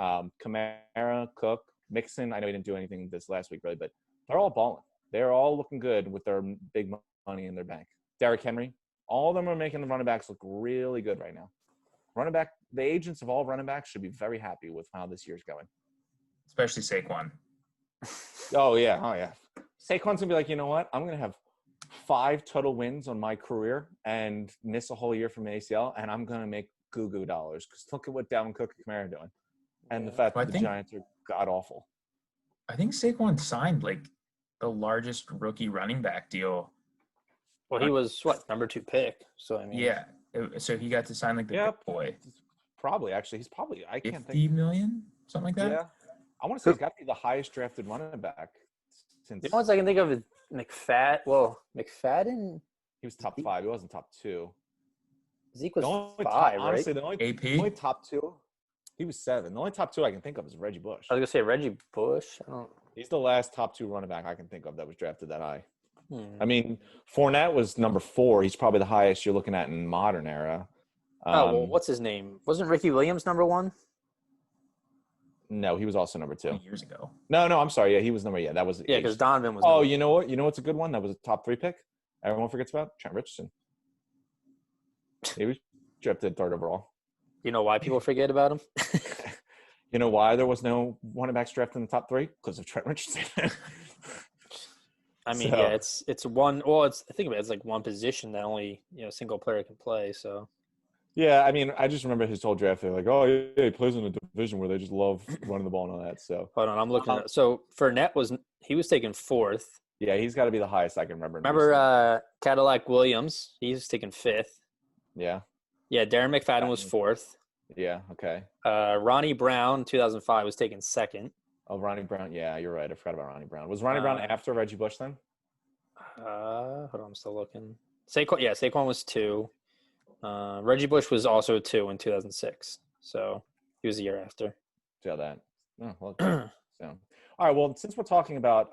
Kamara, Cook, Mixon. I know he didn't do anything this last week, really, but they're all balling. They're all looking good with their big money in their bank. Derrick Henry. All of them are making the running backs look really good right now. Running back, the agents of all running backs should be very happy with how this year's going. Especially Saquon. Oh, yeah. Saquon's going to be like, you know what? I'm going to have 5 total wins on my career and miss a whole year from ACL, and I'm going to make goo-goo dollars. Because look at what Dalvin Cook and Kamara are doing. And the fact that the Giants are god-awful. I think Saquon signed, like, the largest rookie running back deal. Well, he was, number 2 pick. So, I mean. Yeah. So he got to sign, like, the big boy. Probably, actually. He's probably, I can't think. $50 million? Something like that? Yeah. I want to say he's got to be the highest drafted running back since. The only ones I can think of is McFadden. He was top 5. He wasn't top 2. Zeke was 5, honestly, right? AP? The only top 2. He was 7. The only top 2 I can think of is Reggie Bush. I was gonna say Reggie Bush. He's the last top 2 running back I can think of that was drafted that high. I mean, Fournette was number 4. He's probably the highest you're looking at in modern era. What's his name? Wasn't Ricky Williams number 1? No, he was also number 2. Years ago. No, I'm sorry. Yeah, he was number. Yeah, that was. Yeah, because Donovan was. Oh, you know what? You know what's a good one? That was a top 3 pick. Everyone forgets about Trent Richardson. He was drafted 3rd overall. You know why people forget about him? You know why there was no running backs drafted in the top 3? Because of Trent Richardson. I mean, yeah, it's one. Well, think of it. It's like one position that only a single player can play. So. Yeah, I mean, I just remember his whole draft. They're like, oh, yeah, he plays in a division where they just love running the ball and all that. So hold on, I'm looking at. So Fournette was taken 4th. Yeah, he's got to be the highest I can remember. Remember Cadillac Williams? He's taken 5th. Yeah. Yeah, Darren McFadden was 4th. Yeah. Okay. Ronnie Brown, 2005, was taken 2nd. Oh, Ronnie Brown. Yeah, you're right. I forgot about Ronnie Brown. Was Ronnie Brown after Reggie Bush then? Hold on, I'm still looking. Saquon was 2. Reggie Bush was also 2 in 2006. So he was a year after. Yeah, that. Oh, well, so. All All right. Well, since we're talking about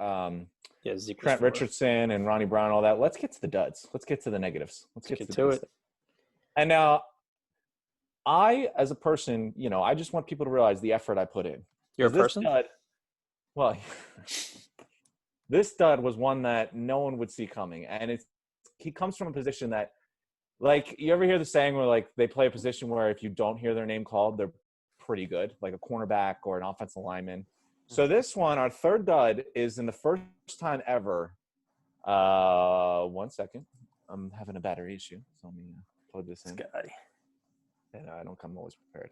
Zeke Trent Richardson and Ronnie Brown and all that, let's get to the duds. Let's get to the negatives. Let's get to it. And now, I, as a person, I just want people to realize the effort I put in. You're a person? This dud was one that no one would see coming. And he comes from a position that, like, you ever hear the saying where, like, they play a position where if you don't hear their name called, they're pretty good, like a cornerback or an offensive lineman. So this one, our third dud, is in the first time ever. 1 second. I'm having a battery issue. So let me plug this in. And I don't come always prepared.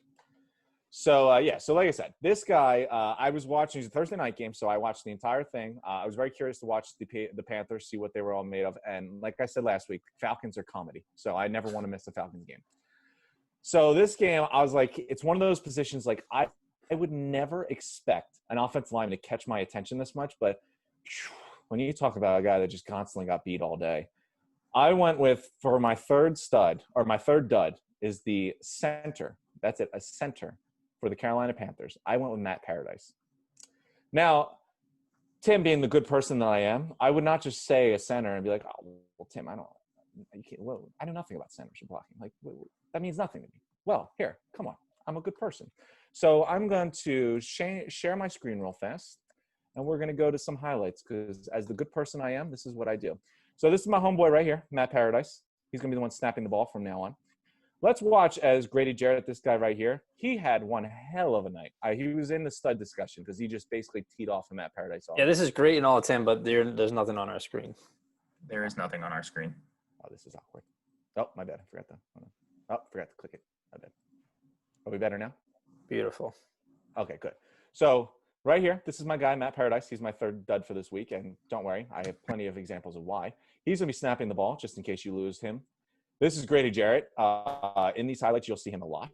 So, so like I said, this guy, I was watching, it's a Thursday night game, so I watched the entire thing. I was very curious to watch the Panthers, see what they were all made of. And like I said last week, Falcons are comedy. So I never want to miss a Falcons game. So this game, I was like, it's one of those positions, like I would never expect an offensive lineman to catch my attention this much. But when you talk about a guy that just constantly got beat all day, I went with, for my third dud, is the center. That's it, a center for the Carolina Panthers. I went with Matt Paradise. Now, Tim, being the good person that I am, I would not just say a center and be like, oh, well, Tim, I know nothing about centers or blocking. Like, that means nothing to me. Well, here, come on. I'm a good person. So I'm going to share my screen real fast, and we're going to go to some highlights because as the good person I am, this is what I do. So this is my homeboy right here, Matt Paradise. He's going to be the one snapping the ball from now on. Let's watch as Grady Jarrett, this guy right here. He had one hell of a night. He was in the stud discussion because he just basically teed off of Matt Paradise. Yeah, this is great and all, Tim, but there's nothing on our screen. There is nothing on our screen. Oh, this is awkward. Oh, my bad. I forgot that. Oh, forgot to click it. My bad. Are we better now? Beautiful. Okay, good. So right here, this is my guy, Matt Paradise. He's my third dud for this week. And don't worry, I have plenty of examples of why. He's going to be snapping the ball just in case you lose him. This is Grady Jarrett. In these highlights, you'll see him a lot.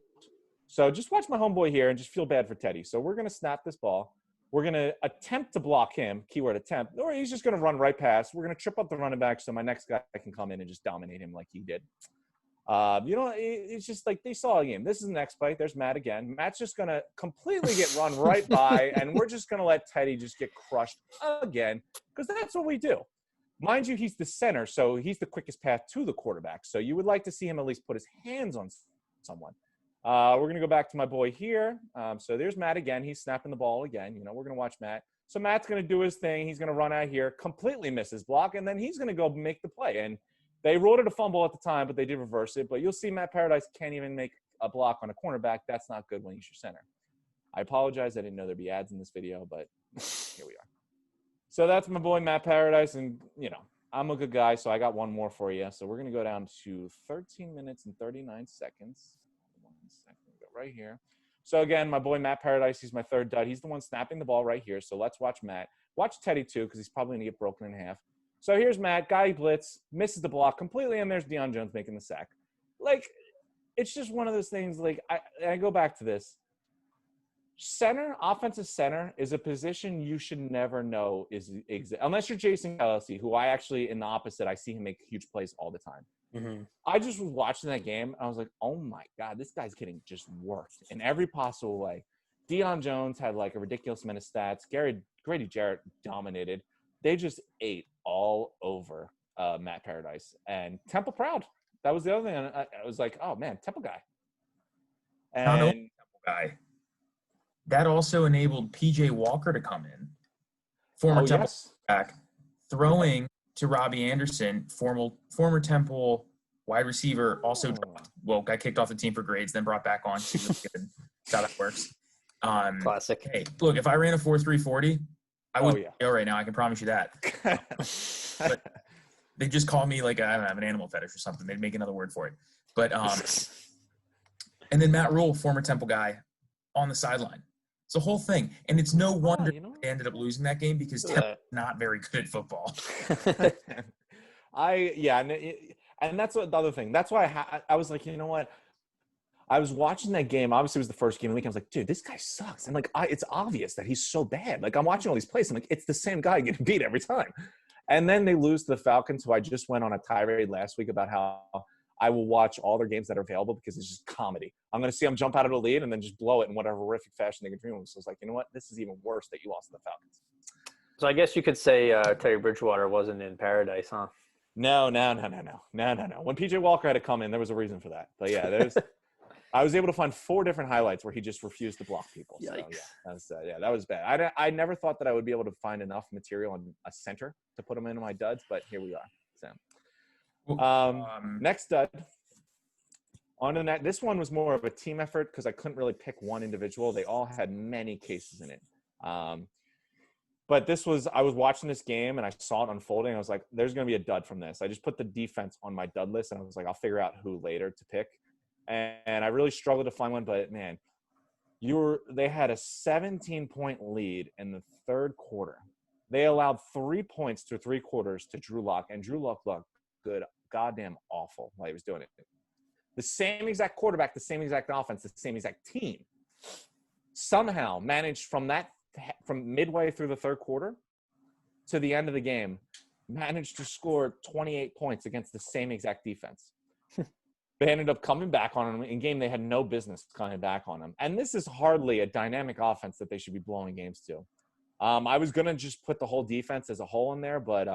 So just watch my homeboy here and just feel bad for Teddy. So we're going to snap this ball. We're going to attempt to block him, keyword attempt, or he's just going to run right past. We're going to trip up the running back so my next guy can come in and just dominate him like he did. It's just like they saw a game. This is the next play. There's Matt again. Matt's just going to completely get run right by, and we're just going to let Teddy just get crushed again because that's what we do. Mind you, he's the center, so he's the quickest path to the quarterback. So you would like to see him at least put his hands on someone. We're going to go back to my boy here. So there's Matt again. He's snapping the ball again. We're going to watch Matt. So Matt's going to do his thing. He's going to run out here, completely miss his block, and then he's going to go make the play. And they ruled it a fumble at the time, but they did reverse it. But you'll see Matt Paradise can't even make a block on a cornerback. That's not good when he's your center. I apologize. I didn't know there'd be ads in this video, but here we are. So that's my boy Matt Paradise, and, I'm a good guy, so I got one more for you. So we're going to go down to 13 minutes and 39 seconds. 1 second, go right here. So, again, my boy Matt Paradise, he's my third dud. He's the one snapping the ball right here. So let's watch Matt. Watch Teddy, too, because he's probably going to get broken in half. So here's Matt. Guy blitz, misses the block completely, and there's Deion Jones making the sack. Like, it's just one of those things, like, I go back to this. Center, offensive center, is a position you should never know unless you're Jason Kelce, who I actually, in the opposite, I see him make huge plays all the time. Mm-hmm. I just was watching that game, and I was like, oh, my God, this guy's getting just worked in every possible way. Deion Jones had, like, a ridiculous amount of stats. Grady Jarrett dominated. They just ate all over Matt Paradise. And Temple proud. That was the other thing. I was like, oh, man, Temple guy. And Temple guy. That also enabled P.J. Walker to come in, former Temple back, throwing to Robbie Anderson, former Temple wide receiver, also got kicked off the team for grades, then brought back on. That's how that works. Classic. Hey, look, if I ran a 4.3 40, I would go right now. I can promise you that. But they just call me like I don't have an animal fetish or something. They'd make another word for it. But and then Matt Rule, former Temple guy, on the sideline. It's the whole thing. And it's no wonder they ended up losing that game because Temple's not very good at football. And that's the other thing. That's why I was like, you know what? I was watching that game. Obviously, it was the first game of the week. I was like, dude, this guy sucks. And, like, it's obvious that he's so bad. Like, I'm watching all these plays. I'm like, it's the same guy getting beat every time. And then they lose to the Falcons, who I just went on a tirade last week about how I will watch all their games that are available because it's just comedy. I'm going to see them jump out of the lead and then just blow it in whatever horrific fashion they can dream of. So it's like, you know what? This is even worse that you lost to the Falcons. So I guess you could say Teddy Bridgewater wasn't in paradise, huh? No. When PJ Walker had to come in, there was a reason for that. But yeah, I was able to find 4 different highlights where he just refused to block people. So yeah, that was bad. I never thought that I would be able to find enough material on a center to put them into my duds, but here we are. So, next dud. On the net, this one was more of a team effort because I couldn't really pick one individual. They all had many cases in it. But I was watching this game and I saw it unfolding. I was like, there's going to be a dud from this. I just put the defense on my dud list and I was like, I'll figure out who later to pick. And I really struggled to find one, but man, they had a 17-point lead in the third quarter. They allowed 3 points through 3 quarters to Drew Lock, and Drew Lock looked good, goddamn awful while he was doing it. The same exact quarterback, the same exact offense, the same exact team somehow managed from midway through the third quarter to the end of the game, managed to score 28 points against the same exact defense. They ended up coming back on them in a game they had no business coming back on them. And this is hardly a dynamic offense that they should be blowing games to. I was going to just put the whole defense as a whole in there, but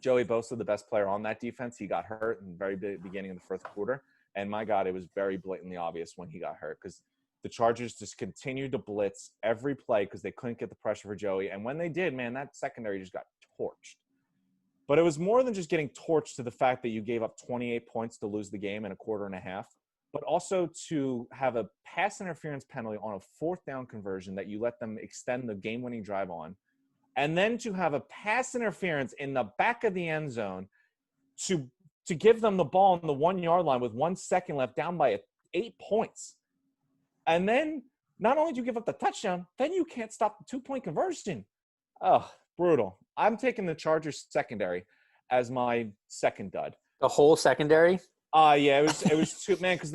Joey Bosa, the best player on that defense, he got hurt in the very beginning of the fourth quarter. And my God, it was very blatantly obvious when he got hurt because the Chargers just continued to blitz every play because they couldn't get the pressure for Joey. And when they did, man, that secondary just got torched. But it was more than just getting torched to the fact that you gave up 28 points to lose the game in a quarter and a half, but also to have a pass interference penalty on a 4th down conversion that you let them extend the game-winning drive on, and then to have a pass interference in the back of the end zone to give them the ball on the 1-yard line with 1 second left down by 8 points. And then not only do you give up the touchdown, then you can't stop the 2-point conversion. Oh, brutal. I'm taking the Chargers secondary as my second dud. The whole secondary? Yeah, it was too, man, because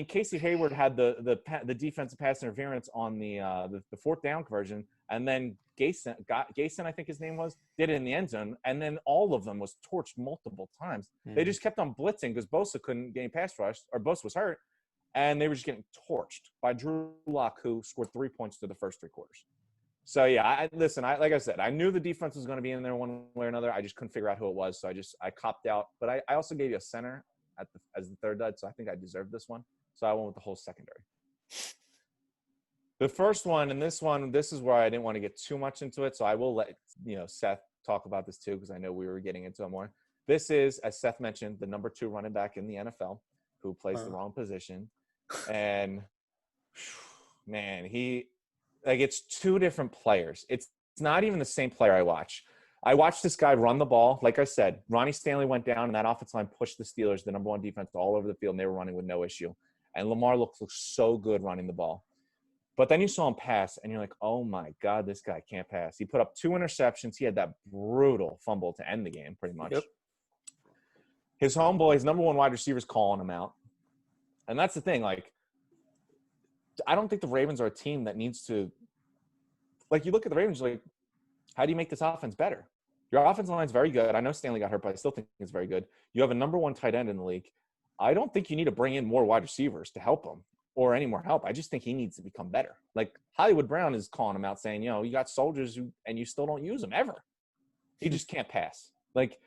Casey Hayward had the defensive pass interference on the 4th down conversion, and then Gayson, I think his name was, did it in the end zone, and then all of them was torched multiple times. They just kept on blitzing because Bosa couldn't get any pass rush, or Bosa was hurt, and they were just getting torched by Drew Lock, who scored 3 points through the first 3 quarters. So yeah, like I said, I knew the defense was going to be in there one way or another. I just couldn't figure out who it was, so I copped out. But I also gave you a center as the third dud, so I think I deserved this one. So I went with the whole secondary. The first one, and this is where I didn't want to get too much into it, so I will let Seth talk about this too because I know we were getting into it more. This is, as Seth mentioned, the number 2 running back in the NFL who plays the wrong position, and man, it's 2 different players. It's not even the same player I watch. I watched this guy run the ball. Like I said, Ronnie Stanley went down, and that offensive line pushed the Steelers, the number 1 defense, all over the field, and they were running with no issue. And Lamar looked so good running the ball. But then you saw him pass, and you're like, oh, my God, this guy can't pass. He put up 2 interceptions. He had that brutal fumble to end the game pretty much. Yep. His homeboy, his number 1 wide receiver's calling him out. And that's the thing. Like, I don't think the Ravens are a team that needs to – like, you look at the Ravens, like, how do you make this offense better? Your offensive line is very good. I know Stanley got hurt, but I still think it's very good. You have a number 1 tight end in the league. I don't think you need to bring in more wide receivers to help him or any more help. I just think he needs to become better. Like, Hollywood Brown is calling him out saying, you got soldiers and you still don't use them ever. He just can't pass. Like,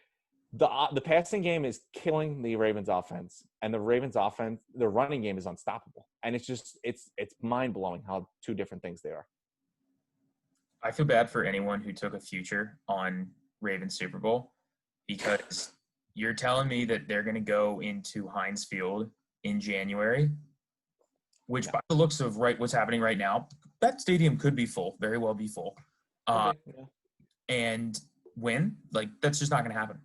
the passing game is killing the Ravens offense, and the Ravens offense, the running game is unstoppable. And it's just it's mind-blowing how 2 different things they are. I feel bad for anyone who took a future on Ravens Super Bowl because you're telling me that they're going to go into Heinz Field in January, which by the looks of what's happening right now, that stadium could be full, very well be full, and win. Like, that's just not going to happen.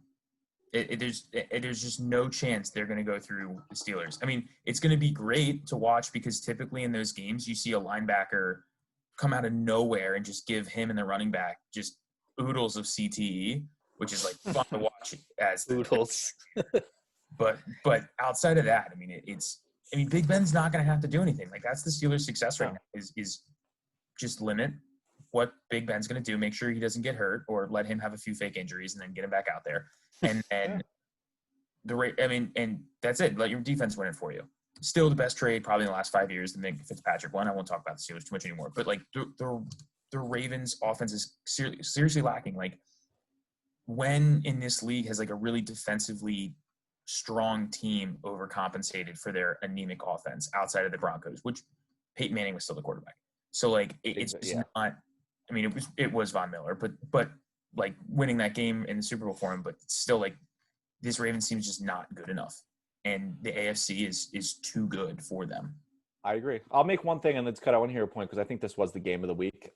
There's just no chance they're going to go through the Steelers. I mean, it's going to be great to watch because typically in those games you see a linebacker come out of nowhere and just give him and the running back just oodles of CTE, which is like fun to watch as oodles. But outside of that, I mean, Big Ben's not going to have to do anything. Like, that's the Steelers' success right now is just limit what Big Ben's going to do, make sure he doesn't get hurt or let him have a few fake injuries and then get him back out there. And then and that's it. Let your defense win it for you. Still the best trade probably in the last 5 years. The Nick Fitzpatrick one. I won't talk about the Steelers too much anymore. But like the the Ravens offense is seriously lacking. Like, when in this league has like a really defensively strong team overcompensated for their anemic offense outside of the Broncos, which Peyton Manning was still the quarterback. So like it's not. I mean, it was Von Miller, but like winning that game in the Super Bowl for him, but still like this Ravens team is just not good enough, and the AFC is too good for them. I agree. I'll make one thing, and let's cut. I want to hear a point because I think this was the game of the week.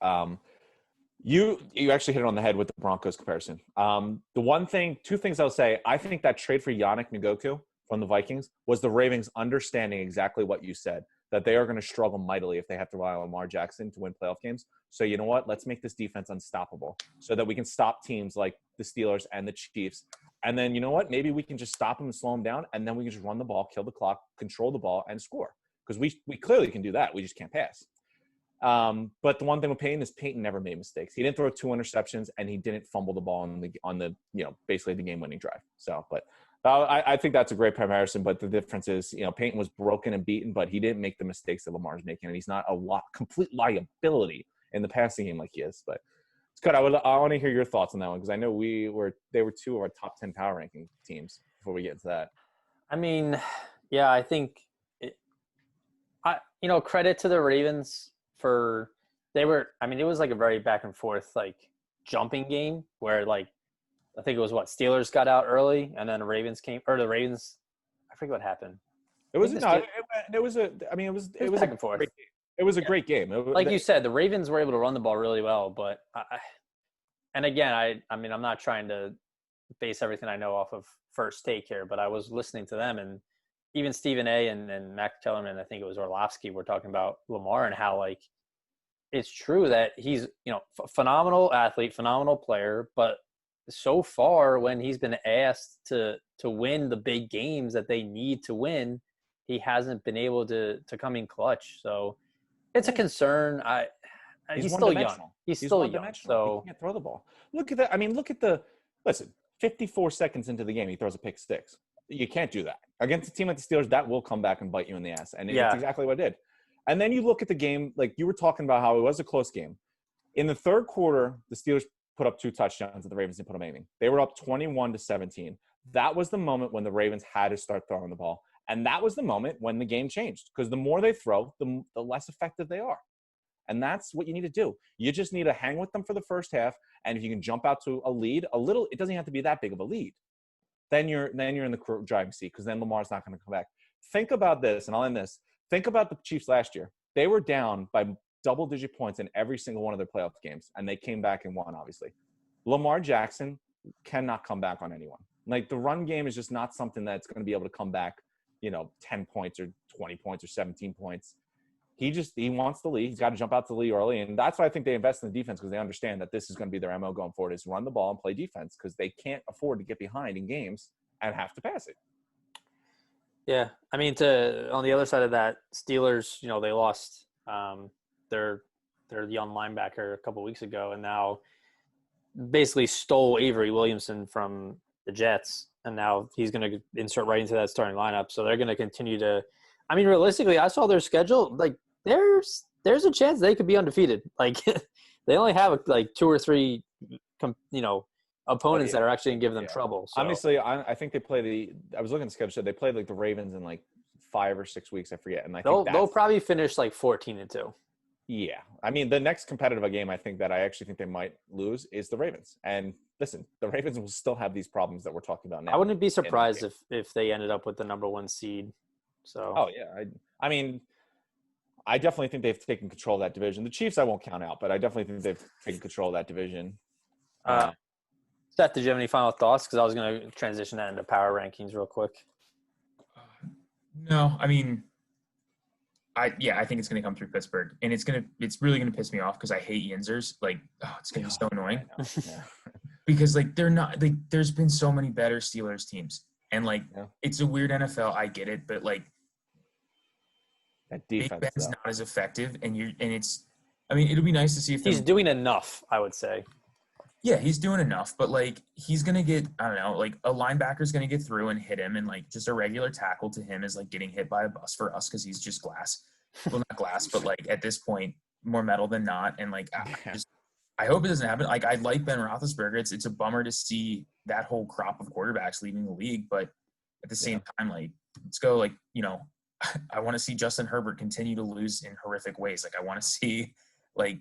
You actually hit it on the head with the Broncos comparison. Two things I'll say. I think that trade for Yannick Ngakoue from the Vikings was the Ravens understanding exactly what you said, that they are going to struggle mightily if they have to rely on Lamar Jackson to win playoff games. So you know what? Let's make this defense unstoppable so that we can stop teams like the Steelers and the Chiefs. And then you know what? Maybe we can just stop them and slow them down, and then we can just run the ball, kill the clock, control the ball, and score. Because we clearly can do that. We just can't pass. But the one thing with Peyton is Peyton never made mistakes. He didn't throw 2 interceptions, and he didn't fumble the ball on the basically the game-winning drive. So, but I think that's a great comparison. But the difference is, Peyton was broken and beaten, but he didn't make the mistakes that Lamar's making, and he's not a complete liability in the passing game like he is. But it's good. I want to hear your thoughts on that one because I know they were 2 of our top 10 power ranking teams before we get into that. I mean, yeah, I think credit to the Ravens for it was like a very back and forth like jumping game where like I think it was Steelers got out early and then the Ravens I forget what happened. It was back and forth. It was a great game. You said, the Ravens were able to run the ball really well, but I'm not trying to base everything I know off of First Take here, but I was listening to them and even Stephen A. and Matt Kellerman, I think it was Orlovsky, were talking about Lamar and how like it's true that he's phenomenal athlete, phenomenal player, but so far when he's been asked to win the big games that they need to win, he hasn't been able to come in clutch. So it's a concern. He's still young. He's still young. So he can't throw the ball. Look at that. I mean, listen, 54 seconds into the game, he throws a pick six. You can't do that. Against a team like the Steelers, that will come back and bite you in the ass. And it's exactly what it did. And then you look at the game, like you were talking about how it was a close game. In the third quarter, the Steelers put up 2 touchdowns and the Ravens didn't put them aiming. They were up 21-17. That was the moment when the Ravens had to start throwing the ball. And that was the moment when the game changed. Because the more they throw, the less effective they are. And that's what you need to do. You just need to hang with them for the first half. And if you can jump out to a lead, it doesn't have to be that big of a lead. Then you're in the driving seat because then Lamar's not going to come back. Think about this, and I'll end this. Think about the Chiefs last year. They were down by double-digit points in every single one of their playoff games, and they came back and won, obviously. Lamar Jackson cannot come back on anyone. Like, the run game is just not something that's going to be able to come back, 10 points or 20 points or 17 points. He wants the lead. He's got to jump out to the lead early, and that's why I think they invest in the defense because they understand that this is going to be their MO going forward is run the ball and play defense because they can't afford to get behind in games and have to pass it. Yeah, I mean, on the other side of that, Steelers, they lost their young linebacker a couple weeks ago, and now basically stole Avery Williamson from the Jets, and now he's going to insert right into that starting lineup. So they're going to continue to. I mean, realistically, I saw their schedule. Like, there's a chance they could be undefeated. Like, they only have like 2 or 3, opponents that are actually going to give them trouble. So. Honestly, I think they play I was looking at the schedule. They played like the Ravens in like 5 or 6 weeks. I forget. And they'll probably finish like 14-2. Yeah. I mean, the next competitive game I think that I actually think they might lose is the Ravens. And listen, the Ravens will still have these problems that we're talking about now. I wouldn't be surprised if they ended up with the number 1 seed. So. Oh, yeah. I mean, I definitely think they've taken control of that division. The Chiefs I won't count out, but I definitely think they've taken control of that division. Seth, did you have any final thoughts? Because I was going to transition that into power rankings real quick. No, I mean, I think it's going to come through Pittsburgh, and it's really going to piss me off because I hate Yinzers. Like, it's going to be so annoying. Yeah. Because like they're not like there's been so many better Steelers teams, and like it's a weird NFL. I get it, but like that defense Big Ben's not as effective, and it's. I mean, it'll be nice to see if he's doing enough. I would say. Yeah, he's doing enough, but like he's gonna get, I don't know, like a linebacker's gonna get through and hit him, and like just a regular tackle to him is like getting hit by a bus for us because he's just glass. Well, not glass, but like at this point, more metal than not. And like, I hope it doesn't happen. Like, I like Ben Roethlisberger. It's a bummer to see that whole crop of quarterbacks leaving the league, but at the same time, like, let's go. Like, I want to see Justin Herbert continue to lose in horrific ways. Like, I want to see, like,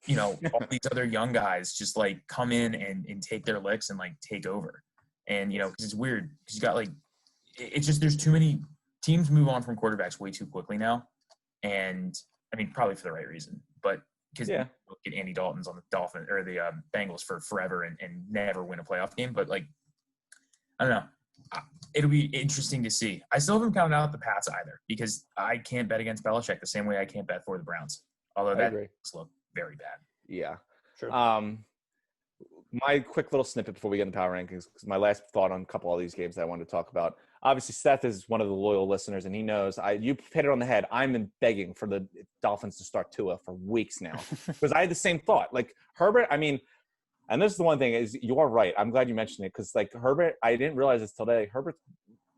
all these other young guys just like come in and take their licks and like take over. And, because it's weird because you got like, it's just, there's too many teams move on from quarterbacks way too quickly now. And I mean, probably for the right reason, but because you get Andy Dalton's on the Dolphins or the Bengals for forever and never win a playoff game. But like, I don't know. It'll be interesting to see. I still haven't counted out the Pats either because I can't bet against Belichick the same way I can't bet for the Browns. Although that look very bad. Yeah. Sure. My quick little snippet before we get into power rankings, because my last thought on a couple of these games that I wanted to talk about. Obviously, Seth is one of the loyal listeners, and he knows you hit it on the head. I'm been begging for the Dolphins to start Tua for weeks now because I had the same thought. Like Herbert, I mean, and this is the one thing is you are right. I'm glad you mentioned it because like Herbert, I didn't realize this today. Herbert's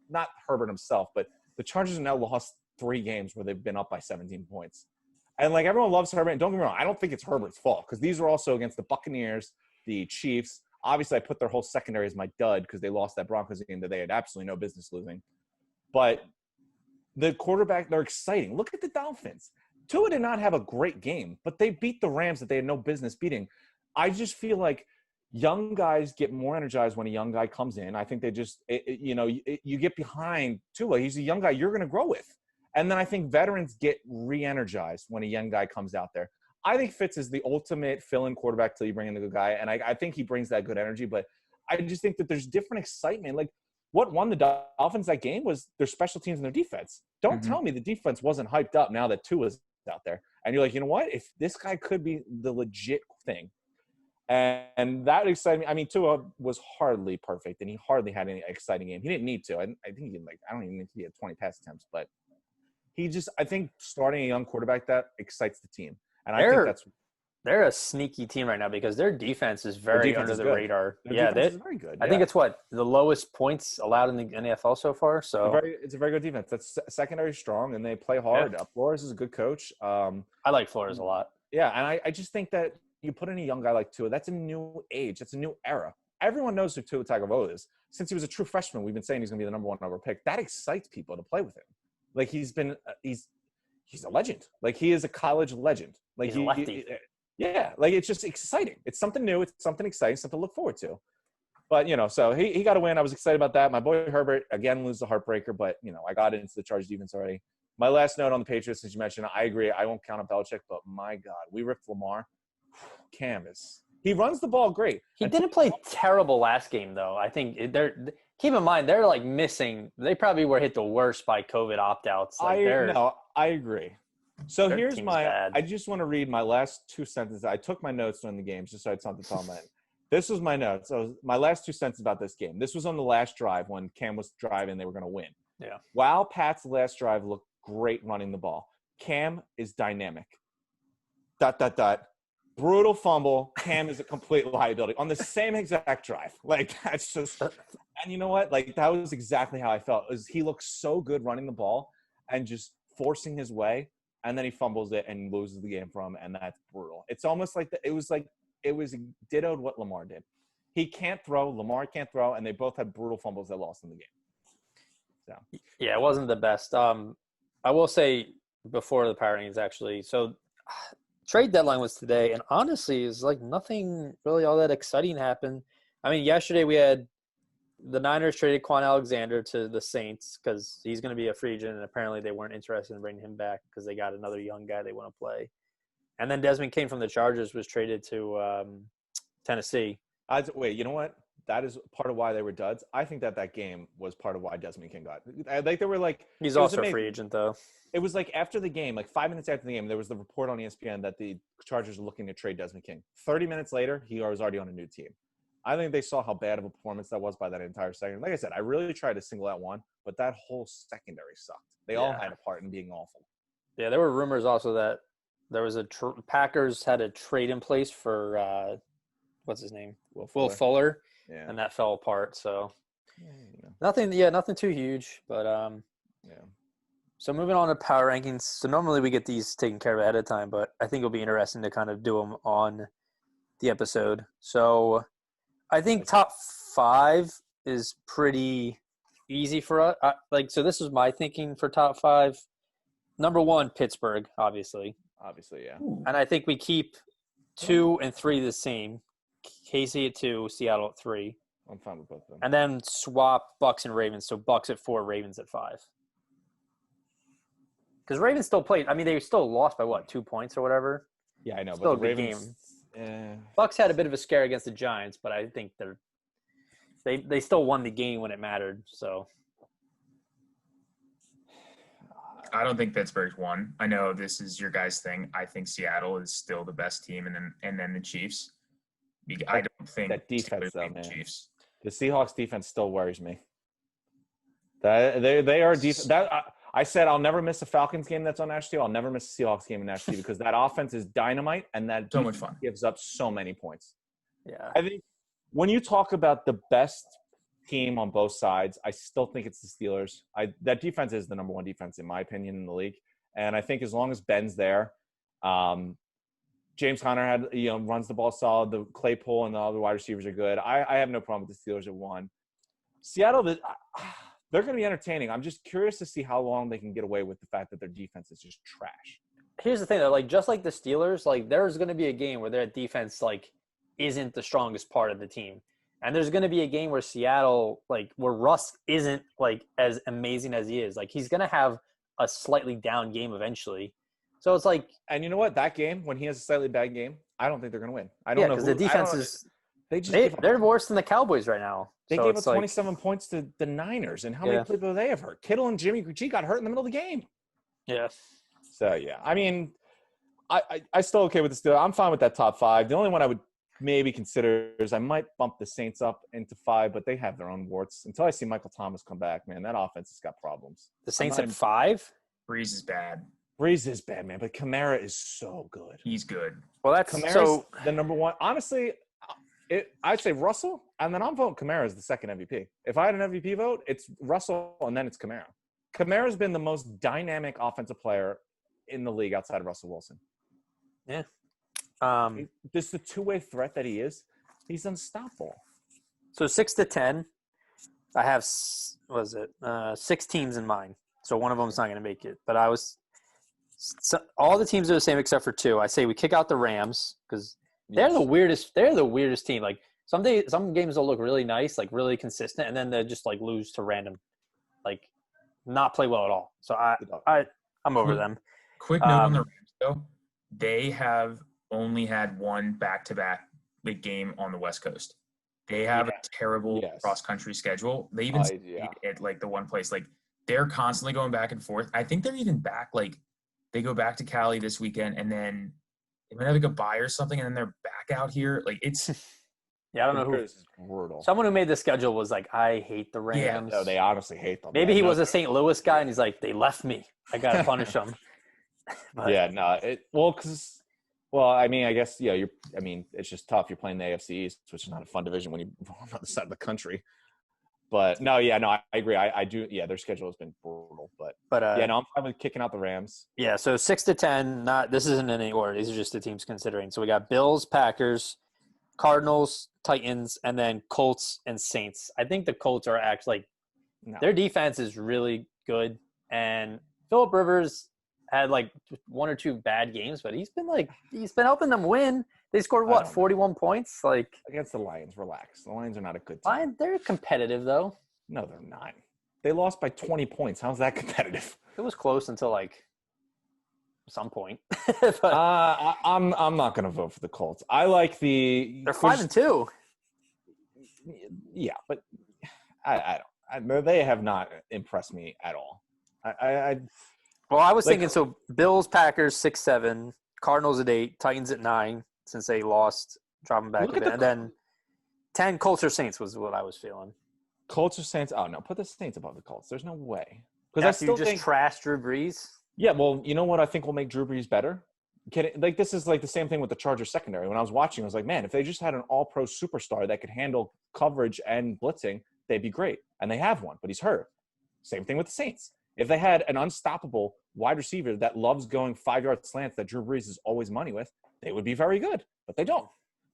not Herbert himself, but the Chargers have now lost 3 games where they've been up by 17 points. And like everyone loves Herbert. And don't get me wrong, I don't think it's Herbert's fault because these were also against the Buccaneers, the Chiefs. Obviously, I put their whole secondary as my dud because they lost that Broncos game that they had absolutely no business losing. But the quarterback, they're exciting. Look at the Dolphins. Tua did not have a great game, but they beat the Rams that they had no business beating. I just feel like young guys get more energized when a young guy comes in. I think they just, you get behind Tua. He's a young guy you're going to grow with. And then I think veterans get re-energized when a young guy comes out there. I think Fitz is the ultimate fill-in quarterback till you bring in the good guy, and I think he brings that good energy. But I just think that there's different excitement. Like what won the Dolphins that game was their special teams and their defense. Don't tell me the defense wasn't hyped up now that Tua's out there. And you're like, you know what? If this guy could be the legit thing, and that excited me. I mean, Tua was hardly perfect, and he hardly had any exciting game. He didn't need to. I think he I don't even think he had 20 pass attempts, but I think starting a young quarterback that excites the team. And I think they're a sneaky team right now because their defense is very under the radar. Their defense is very good. I think it's the lowest points allowed in the NFL so far. So it's a very good defense. That's secondary strong, and they play hard. Yeah. Flores is a good coach. I like Flores a lot. Yeah, and I just think that you put in a young guy like Tua, that's a new age. That's a new era. Everyone knows who Tua Tagovailoa is. Since he was a true freshman, we've been saying he's going to be the number 1 overall pick. That excites people to play with him. Like he's a legend. Like he is a college legend. Like he's a lefty. Like it's just exciting. It's something new. It's something exciting, something to look forward to. But, so he got a win. I was excited about that. My boy Herbert, again, loses the heartbreaker. But, I got into the Chargers defense already. My last note on the Patriots, as you mentioned, I agree. I won't count on Belichick. But, my God, we ripped Lamar. Cam he runs the ball great. He didn't play terrible last game, though. I think keep in mind, they're like missing. They probably were hit the worst by COVID opt-outs. I agree. So here's I just want to read my last 2 sentences. I took my notes during the game just so I had something to tell my This was my notes. So my last 2 sentences about this game. This was on the last drive when Cam was driving. They were going to win. Yeah. While Pat's last drive looked great running the ball, Cam is dynamic. ... Brutal fumble. Cam is a complete liability on the same exact drive. Like that's just, and you know what? Like that was exactly how I felt. He looked so good running the ball and just forcing his way, and then he fumbles it and loses the game from, and that's brutal. It's almost like it was dittoed what Lamar did. He can't throw. Lamar can't throw, and they both had brutal fumbles that lost in the game. So yeah, it wasn't the best. I will say before the power rankings actually. So. Trade deadline was today, and honestly, it's like nothing really all that exciting happened. I mean, yesterday we had the Niners traded Quan Alexander to the Saints because he's going to be a free agent, and apparently they weren't interested in bringing him back because they got another young guy they want to play. And then Desmond King from the Chargers was traded to Tennessee. Wait, you know what? That is part of why they were duds. I think that game was part of why Desmond King got. Like they were like he's also a free agent though. It was like after the game, like 5 minutes after the game, there was the report on ESPN that the Chargers were looking to trade Desmond King. 30 minutes later, he was already on a new team. I think they saw how bad of a performance that was by that entire second. Like I said, I really tried to single out one, but that whole secondary sucked. They all had a part in being awful. Yeah, there were rumors also that there was Packers had a trade in place for what's his name? Will Fuller. Yeah. And that fell apart. So nothing too huge, but So moving on to power rankings. So normally we get these taken care of ahead of time, but I think it'll be interesting to kind of do them on the episode. So I think top 5 is pretty easy for us. So this is my thinking for top 5. Number 1, Pittsburgh, obviously. Obviously, yeah. And I think we keep 2 and 3 the same. KC at 2, Seattle at 3. I'm fine with both of them. And then swap Bucks and Ravens. So Bucks at 4, Ravens at 5. Because Ravens still played. I mean, they still lost by 2 points or whatever. Yeah, I know. Still but the a good Ravens, game. Bucks had a bit of a scare against the Giants, but I think they still won the game when it mattered. So I don't think Pittsburgh's won. I know this is your guys' thing. I think Seattle is still the best team, and then the Chiefs. I don't think that defense, though, the man. Chiefs. The Seahawks defense still worries me. They are I said I'll never miss a Falcons game that's on National TV. I'll never miss a Seahawks game on National TV because that offense is dynamite and that so much fun. Gives up so many points. Yeah, I think when you talk about the best team on both sides, I still think it's the Steelers. That defense is the number 1 defense in my opinion in the league, and I think as long as Ben's there, James Conner runs the ball solid. The Claypool and the other wide receivers are good. I have no problem with the Steelers at 1. Seattle, they're going to be entertaining. I'm just curious to see how long they can get away with the fact that their defense is just trash. Here's the thing, though. Just like the Steelers, there's going to be a game where their defense, isn't the strongest part of the team. And there's going to be a game where Seattle, where Russ isn't, as amazing as he is. He's going to have a slightly down game eventually. So it's and you know what? That game, when he has a slightly bad game, I don't think they're going to win. I don't know because the defense is they're worse than the Cowboys right now. They gave up 27 points to the Niners, and how many people they have hurt? Kittle and Jimmy G got hurt in the middle of the game. Yeah. So yeah, I mean, I still okay with the Steelers. I'm fine with that top 5. The only one I would maybe consider is I might bump the Saints up into 5, but they have their own warts. Until I see Michael Thomas come back, man, that offense has got problems. The Saints at 5? Breeze is bad. Breeze is bad, man, but Kamara is so good. He's good. Well, that's Kamara's the number 1. Honestly, I'd say Russell, and then I'm voting Kamara as the second MVP. If I had an MVP vote, it's Russell, and then it's Kamara. Kamara's been the most dynamic offensive player in the league outside of Russell Wilson. Yeah. Just the two-way threat that he is, he's unstoppable. So 6 to 10, I have 6 teams in mind. So one of them is not going to make it. But all the teams are the same except for 2. I say we kick out the Rams because they're the weirdest. They're the weirdest team. Some games will look really nice, really consistent, and then they just lose to random, not play well at all. So I'm over them. Quick note on the Rams though, they have only had one back-to-back big game on the West Coast. They have a terrible cross-country schedule. They even at the one place they're constantly going back and forth. I think they're even back they go back to Cali this weekend and then they might have a bye or something, and then they're back out here. It's I don't know who. This is brutal. Someone who made the schedule was I hate the Rams. Yeah, no, they honestly hate them. Maybe he was a St. Louis guy, and he's they left me. I gotta punish them. I mean, I guess it's just tough. You're playing the AFC East, which is not a fun division when you're on the other side of the country. But I agree. I do. Yeah, their schedule has been brutal. But I'm fine with kicking out the Rams. Yeah, so 6 to 10. This isn't in any order. These are just the teams considering. So we got Bills, Packers, Cardinals, Titans, and then Colts and Saints. I think the Colts are actually their defense is really good, and Phillip Rivers had 1 or 2 bad games, but he's been helping them win. They scored 41 points against the Lions. Relax. The Lions are not a good team. They're competitive though. No, they're not. They lost by 20 points. How's that competitive? It was close until some point. But, I'm not going to vote for the Colts. I like the. They're 5-2. Yeah, but I don't. They have not impressed me at all. Well, I was thinking so. Bills, Packers 6-7, Cardinals at 8, Titans at 9. Since they lost, dropping back a bit. And then 10 Colts or Saints was what I was feeling. Colts or Saints? Oh, no. Put the Saints above the Colts. There's no way. Because I still think trash Drew Brees? Yeah, well, you know what I think will make Drew Brees better? This is the same thing with the Chargers secondary. When I was watching, I was like, man, if they just had an all-pro superstar that could handle coverage and blitzing, they'd be great. And they have one, but he's hurt. Same thing with the Saints. If they had an unstoppable wide receiver that loves going 5-yard slants that Drew Brees is always money with, they would be very good. But they don't.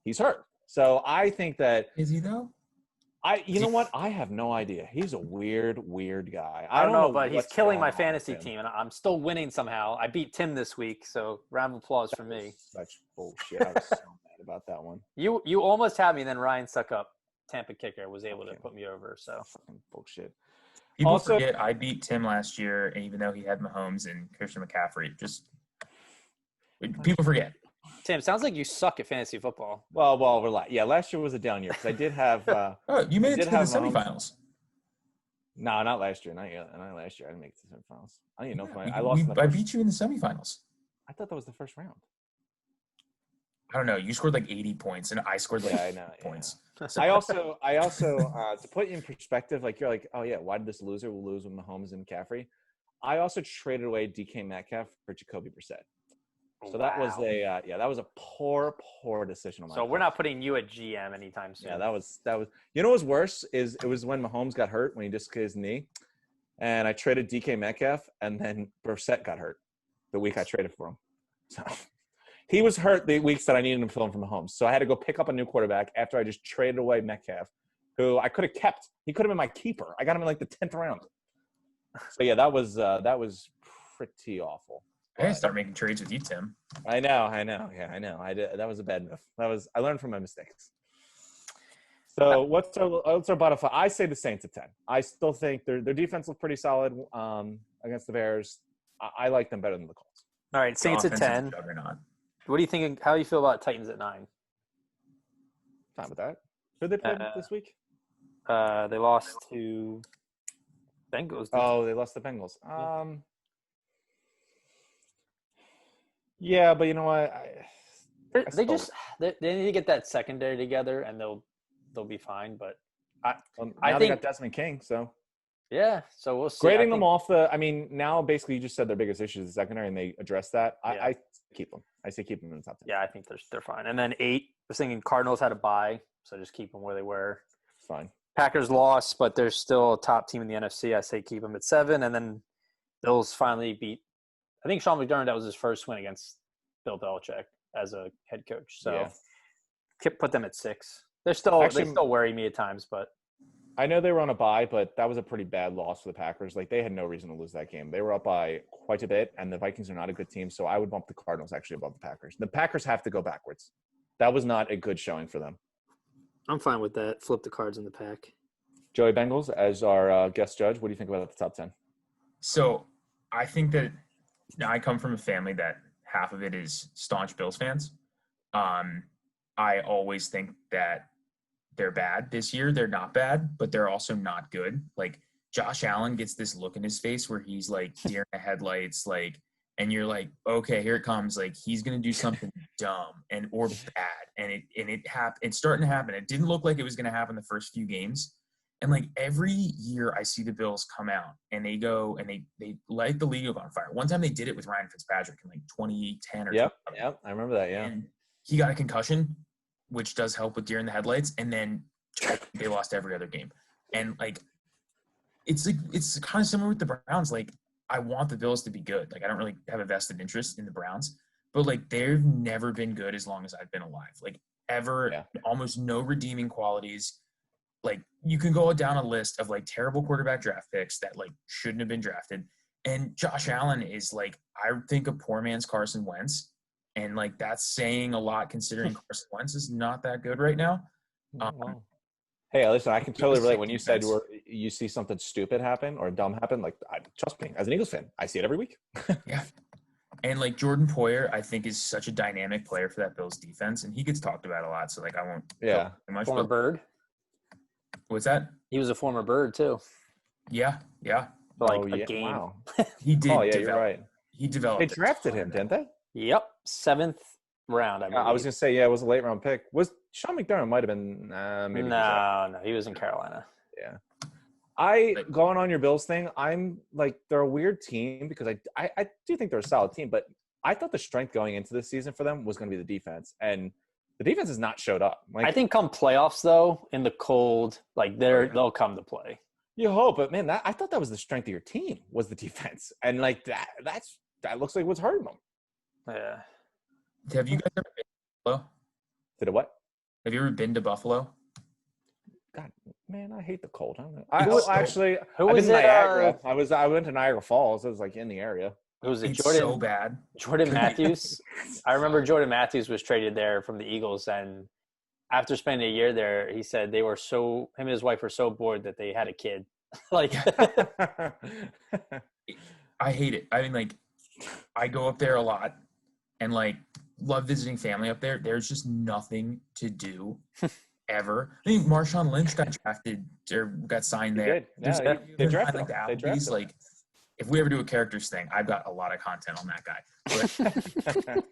He's hurt. So I think that Is he though? You know what? I have no idea. He's a weird guy. I don't know, but he's what's killing going my on fantasy with him. team, and I'm still winning somehow. I beat Tim this week, so round of applause for me. Such bullshit. I was so mad about that one. You almost had me, and then Ryan Suckup, Tampa kicker, was able to put me over. So Fucking bullshit. People Also- forget I beat Tim last year, and even though he had Mahomes and Christian McCaffrey, people forget. Tim, sounds like you suck at fantasy football. Well, relax. Yeah, last year was a down year because I did have. Oh, you made it did to the have Mahomes. semifinals. No, not last year. Not last year. I didn't make it to the semifinals. I don't even know if Yeah, I lost. In the I first, beat you in the semifinals. I thought that was the first round. I don't know. You scored like 80 points, and I scored like I know, points. I also to put you in perspective, like you're like, oh yeah, why did this loser lose with Mahomes and McCaffrey? I also traded away DK Metcalf for Jacoby Brissett. So that was that was a poor decision on my So part. we're not putting you at GM anytime soon. Yeah, that was. You know what was worse is it was when Mahomes got hurt when he dislocated his knee, and I traded DK Metcalf, and then Brissett got hurt the week I traded for him. So he was hurt the weeks that I needed him to fill in for Mahomes. So I had to go pick up a new quarterback after I just traded away Metcalf, who I could have kept. He could have been my keeper. I got him in like the 10th round. So yeah, that was pretty awful. I gotta start making trades with you, Tim. I know. Yeah, I know. I did. That was a bad move. I learned from my mistakes. So what's our bottom five? I say the Saints at 10. I still think their defense looked pretty solid against the Bears. I like them better than the Colts. All right, Saints at 10. What do you think? How do you feel about Titans at 9? Fine with that. Who they played this week? They lost to Bengals. Oh, they lost the Bengals. Yeah, but you know what? They need to get that secondary together, and they'll be fine. But I think they got Desmond King, so yeah. So we'll see. Grading them off now basically you just said their biggest issue is the secondary, and they addressed that. Yeah. I keep them. I say keep them in the top 10. Yeah, I think they're fine. And then 8, I was thinking Cardinals had a bye, so just keep them where they were. Fine. Packers lost, but they're still a top team in the NFC. I say keep them at 7, and then Bills finally beat. I think Sean McDermott, that was his first win against Bill Belichick as a head coach. So put them at 6. They still worry me at times, but I know they were on a bye, but that was a pretty bad loss for the Packers. Like they had no reason to lose that game. They were up by quite a bit, and the Vikings are not a good team. So I would bump the Cardinals actually above the Packers. The Packers have to go backwards. That was not a good showing for them. I'm fine with that. Flip the cards in the pack. Joey Bengals as our guest judge. What do you think about the top 10? So I think that I come from a family that half of it is staunch Bills fans. I always think that they're bad this year. They're not bad, but they're also not good. Like Josh Allen gets this look in his face where he's like deer in the headlights, like, and you're like, okay, here it comes. Like he's going to do something dumb or bad. It's starting to happen. It didn't look like it was going to happen the first few games. And like every year I see the Bills come out and they go and they light the league on fire. One time they did it with Ryan Fitzpatrick in like 2010 or Yep, I remember that, yeah. And he got a concussion, which does help with deer in the headlights, and then they lost every other game. And like it's kind of similar with the Browns. Like I want the Bills to be good. Like I don't really have a vested interest in the Browns, but like they've never been good as long as I've been alive. Like ever, almost no redeeming qualities. Like you can go down a list of like terrible quarterback draft picks that like shouldn't have been drafted. And Josh Allen is like, I think a poor man's Carson Wentz. And like, that's saying a lot considering Carson Wentz is not that good right now. Hey, listen, I can totally relate when you said you see something stupid happen or dumb happen. Like, trust me, as an Eagles fan, I see it every week. Yeah. And like Jordan Poyer, I think is such a dynamic player for that Bills defense. And he gets talked about a lot. So like, I won't. Yeah. Former Bird. What's that? He was a former Bird too. Yeah. Yeah. Like a game. Wow. He did. Oh, yeah, you're right. He developed. They drafted him, didn't they? Yep. 7th round. I was going to say, yeah, it was a late round pick. Was Sean McDermott might have been maybe. No, he was in Carolina. Yeah. Going on your Bills thing, I'm like, they're a weird team because I do think they're a solid team, but I thought the strength going into this season for them was going to be the defense. And the defense has not showed up. Like, I think come playoffs though, in the cold, like they'll come to play. You hope, but man, I thought that was the strength of your team was the defense, and like that looks like what's hurting them. Yeah. Have you guys ever been to Buffalo? Did it what? Have you ever been to Buffalo? God, man, I hate the cold. Who I've was been to it, Niagara. I went to Niagara Falls. I was like in the area. Who was it? It's Jordan, so bad. Jordan Matthews. I remember Jordan Matthews was traded there from the Eagles, and after spending a year there, he said him and his wife were so bored that they had a kid. Like, I hate it. I mean, like, I go up there a lot and like love visiting family up there. There's just nothing to do ever. I think Marshawn Lynch got drafted or got signed there. Yeah, they drafted like the him. Applebee's. Like, if we ever do a characters thing, I've got a lot of content on that guy. But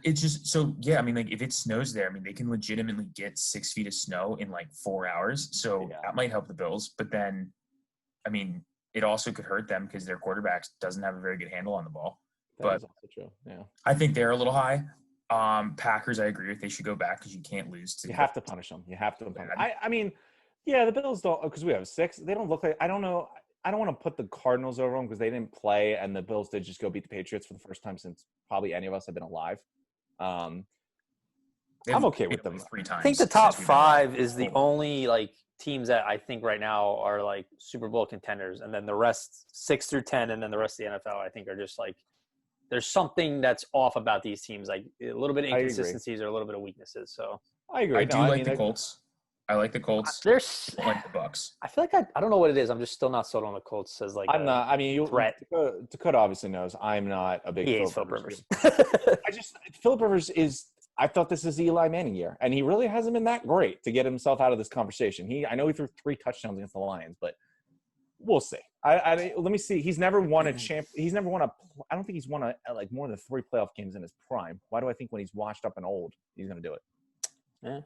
it's just so yeah. I mean, like if it snows there, I mean they can legitimately get 6 feet of snow in like 4 hours. So that might help the Bills. But then, I mean, it also could hurt them because their quarterback doesn't have a very good handle on the ball. That is also true. Yeah, I think they're a little high. Packers, I agree with. They should go back because you can't lose. You have to punish them. You have to punish them. I mean, yeah, the Bills don't because we have 6. They don't look like. I don't know. I don't want to put the Cardinals over them because they didn't play, and the Bills did just go beat the Patriots for the first time since probably any of us have been alive. I'm okay with them 3 times. I think the top 5 is the only like teams that I think right now are like Super Bowl contenders, and then the rest 6 through 10, and then the rest of the NFL I think are just like there's something that's off about these teams, like a little bit of inconsistencies or a little bit of weaknesses. So I agree. I do like the Colts. I like the Colts. I like the Bucks. I feel like I don't know what it is. I'm just still not sold on the Colts as like I'm not. I mean, threat. Dakota obviously knows I'm not a big Philip Rivers. Philip Rivers is. I thought this is Eli Manning year, and he really hasn't been that great to get himself out of this conversation. I know he threw 3 touchdowns against the Lions, but we'll see. Let me see. He's never won a champ. He's never won I don't think he's won like more than 3 playoff games in his prime. Why do I think when he's washed up and old, he's going to do it? Yeah.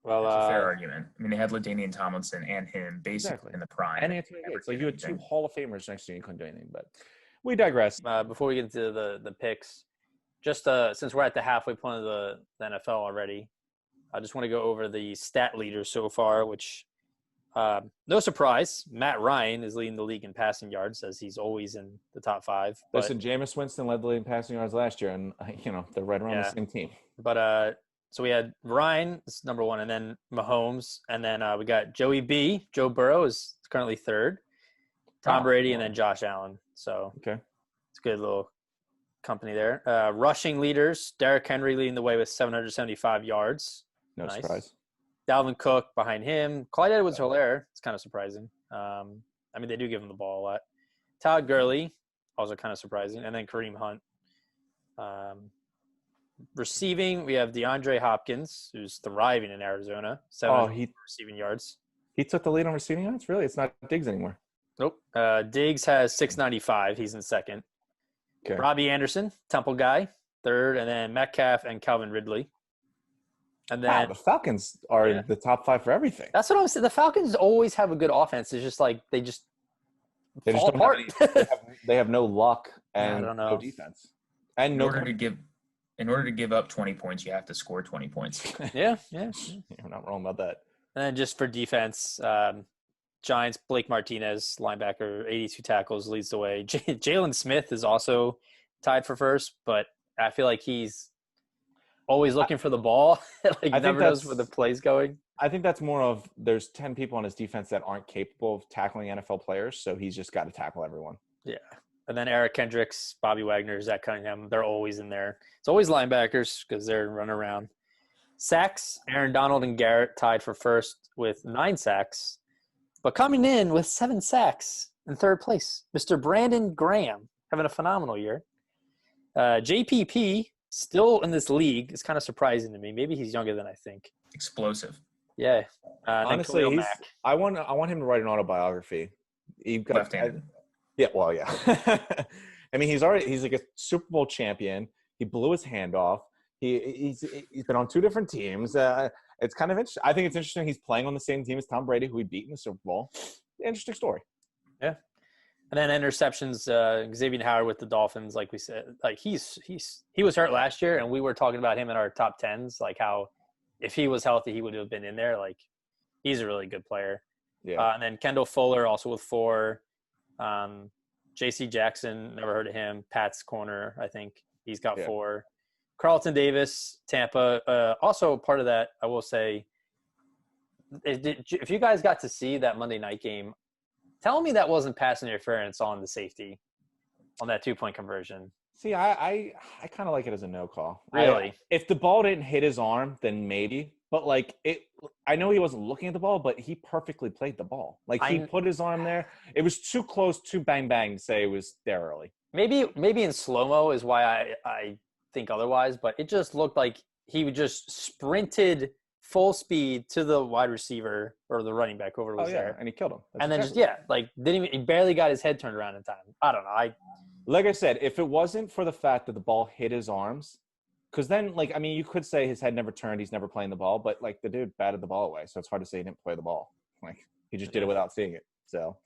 Well, that's a fair argument. I mean, they had LaDainian Tomlinson and him basically in the prime. And Anthony Gates. Like you had 2 Hall of Famers next to you, you couldn't do anything. But we digress. Before we get into the picks, just since we're at the halfway point of the NFL already, I just want to go over the stat leaders so far, which no surprise, Matt Ryan is leading the league in passing yards as he's always in the top 5. Listen, Jameis Winston led the league in passing yards last year, and they're right around the same team. But so we had Ryan, this is number 1, and then Mahomes, and then we got Joey B. Joe Burrow is currently 3rd, Tom Brady, and then Josh Allen. So it's a good little company there. Rushing leaders, Derrick Henry leading the way with 775 yards. No surprise. Dalvin Cook behind him. Clyde Edwards-Helaire, it's kind of surprising. I mean, they do give him the ball a lot. Todd Gurley, also kind of surprising. And then Kareem Hunt. Receiving, we have DeAndre Hopkins, who's thriving in Arizona. 7 receiving yards. He took the lead on receiving yards? Really? It's not Diggs anymore. Nope. Diggs has 695. He's in 2nd. Okay. Robbie Anderson, Temple guy, 3rd. And then Metcalf and Calvin Ridley. And then the Falcons are in the top 5 for everything. That's what I'm saying. The Falcons always have a good offense. It's just like they just fall apart. They have no luck and no defense. And in order to give up 20 points, you have to score 20 points. Yeah. You're not wrong about that. And then just for defense, Giants, Blake Martinez, linebacker, 82 tackles, leads the way. Jalen Smith is also tied for 1st, but I feel like he's always looking for the ball. Like never knows where the play's going. I think that's more of there's 10 people on his defense that aren't capable of tackling NFL players, so he's just got to tackle everyone. Yeah. And then Eric Kendricks, Bobby Wagner, Zach Cunningham, they're always in there. It's always linebackers because they're running around. Sacks, Aaron Donald and Garrett tied for 1st with 9 sacks. But coming in with 7 sacks in 3rd place, Mr. Brandon Graham, having a phenomenal year. JPP, still in this league, is kind of surprising to me. Maybe he's younger than I think. Explosive. Yeah. Honestly, I want him to write an autobiography. He got left-handed. Yeah, well, yeah. I mean, he's like a Super Bowl champion. He blew his hand off. He's been on 2 different teams. It's kind of interesting. I think it's interesting. He's playing on the same team as Tom Brady, who he beat in the Super Bowl. Interesting story. Yeah. And then interceptions, Xavier Howard with the Dolphins, like we said, like he was hurt last year, and we were talking about him in our top 10s, like how if he was healthy, he would have been in there. Like he's a really good player. Yeah. And then Kendall Fuller also with 4. J.C. Jackson, never heard of him. Pat's corner, I think he's got 4. Carlton Davis, Tampa. Also part of that, I will say, if you guys got to see that Monday night game, tell me that wasn't pass interference on the safety on that 2-point conversion. See, I kind of like it as a no call. Really? If the ball didn't hit his arm, then maybe. But like I know he wasn't looking at the ball, but he perfectly played the ball. Like he put his arm there. It was too close, too bang bang to say it was there early. Maybe in slow-mo is why I think otherwise, but it just looked like he just sprinted full speed to the wide receiver or the running back, whoever was there, and he killed him. And then he barely got his head turned around in time. I don't know. Like I said, if it wasn't for the fact that the ball hit his arms, because then, you could say his head never turned, he's never playing the ball, but, the dude batted the ball away, so it's hard to say he didn't play the ball. He just did it without seeing it. So,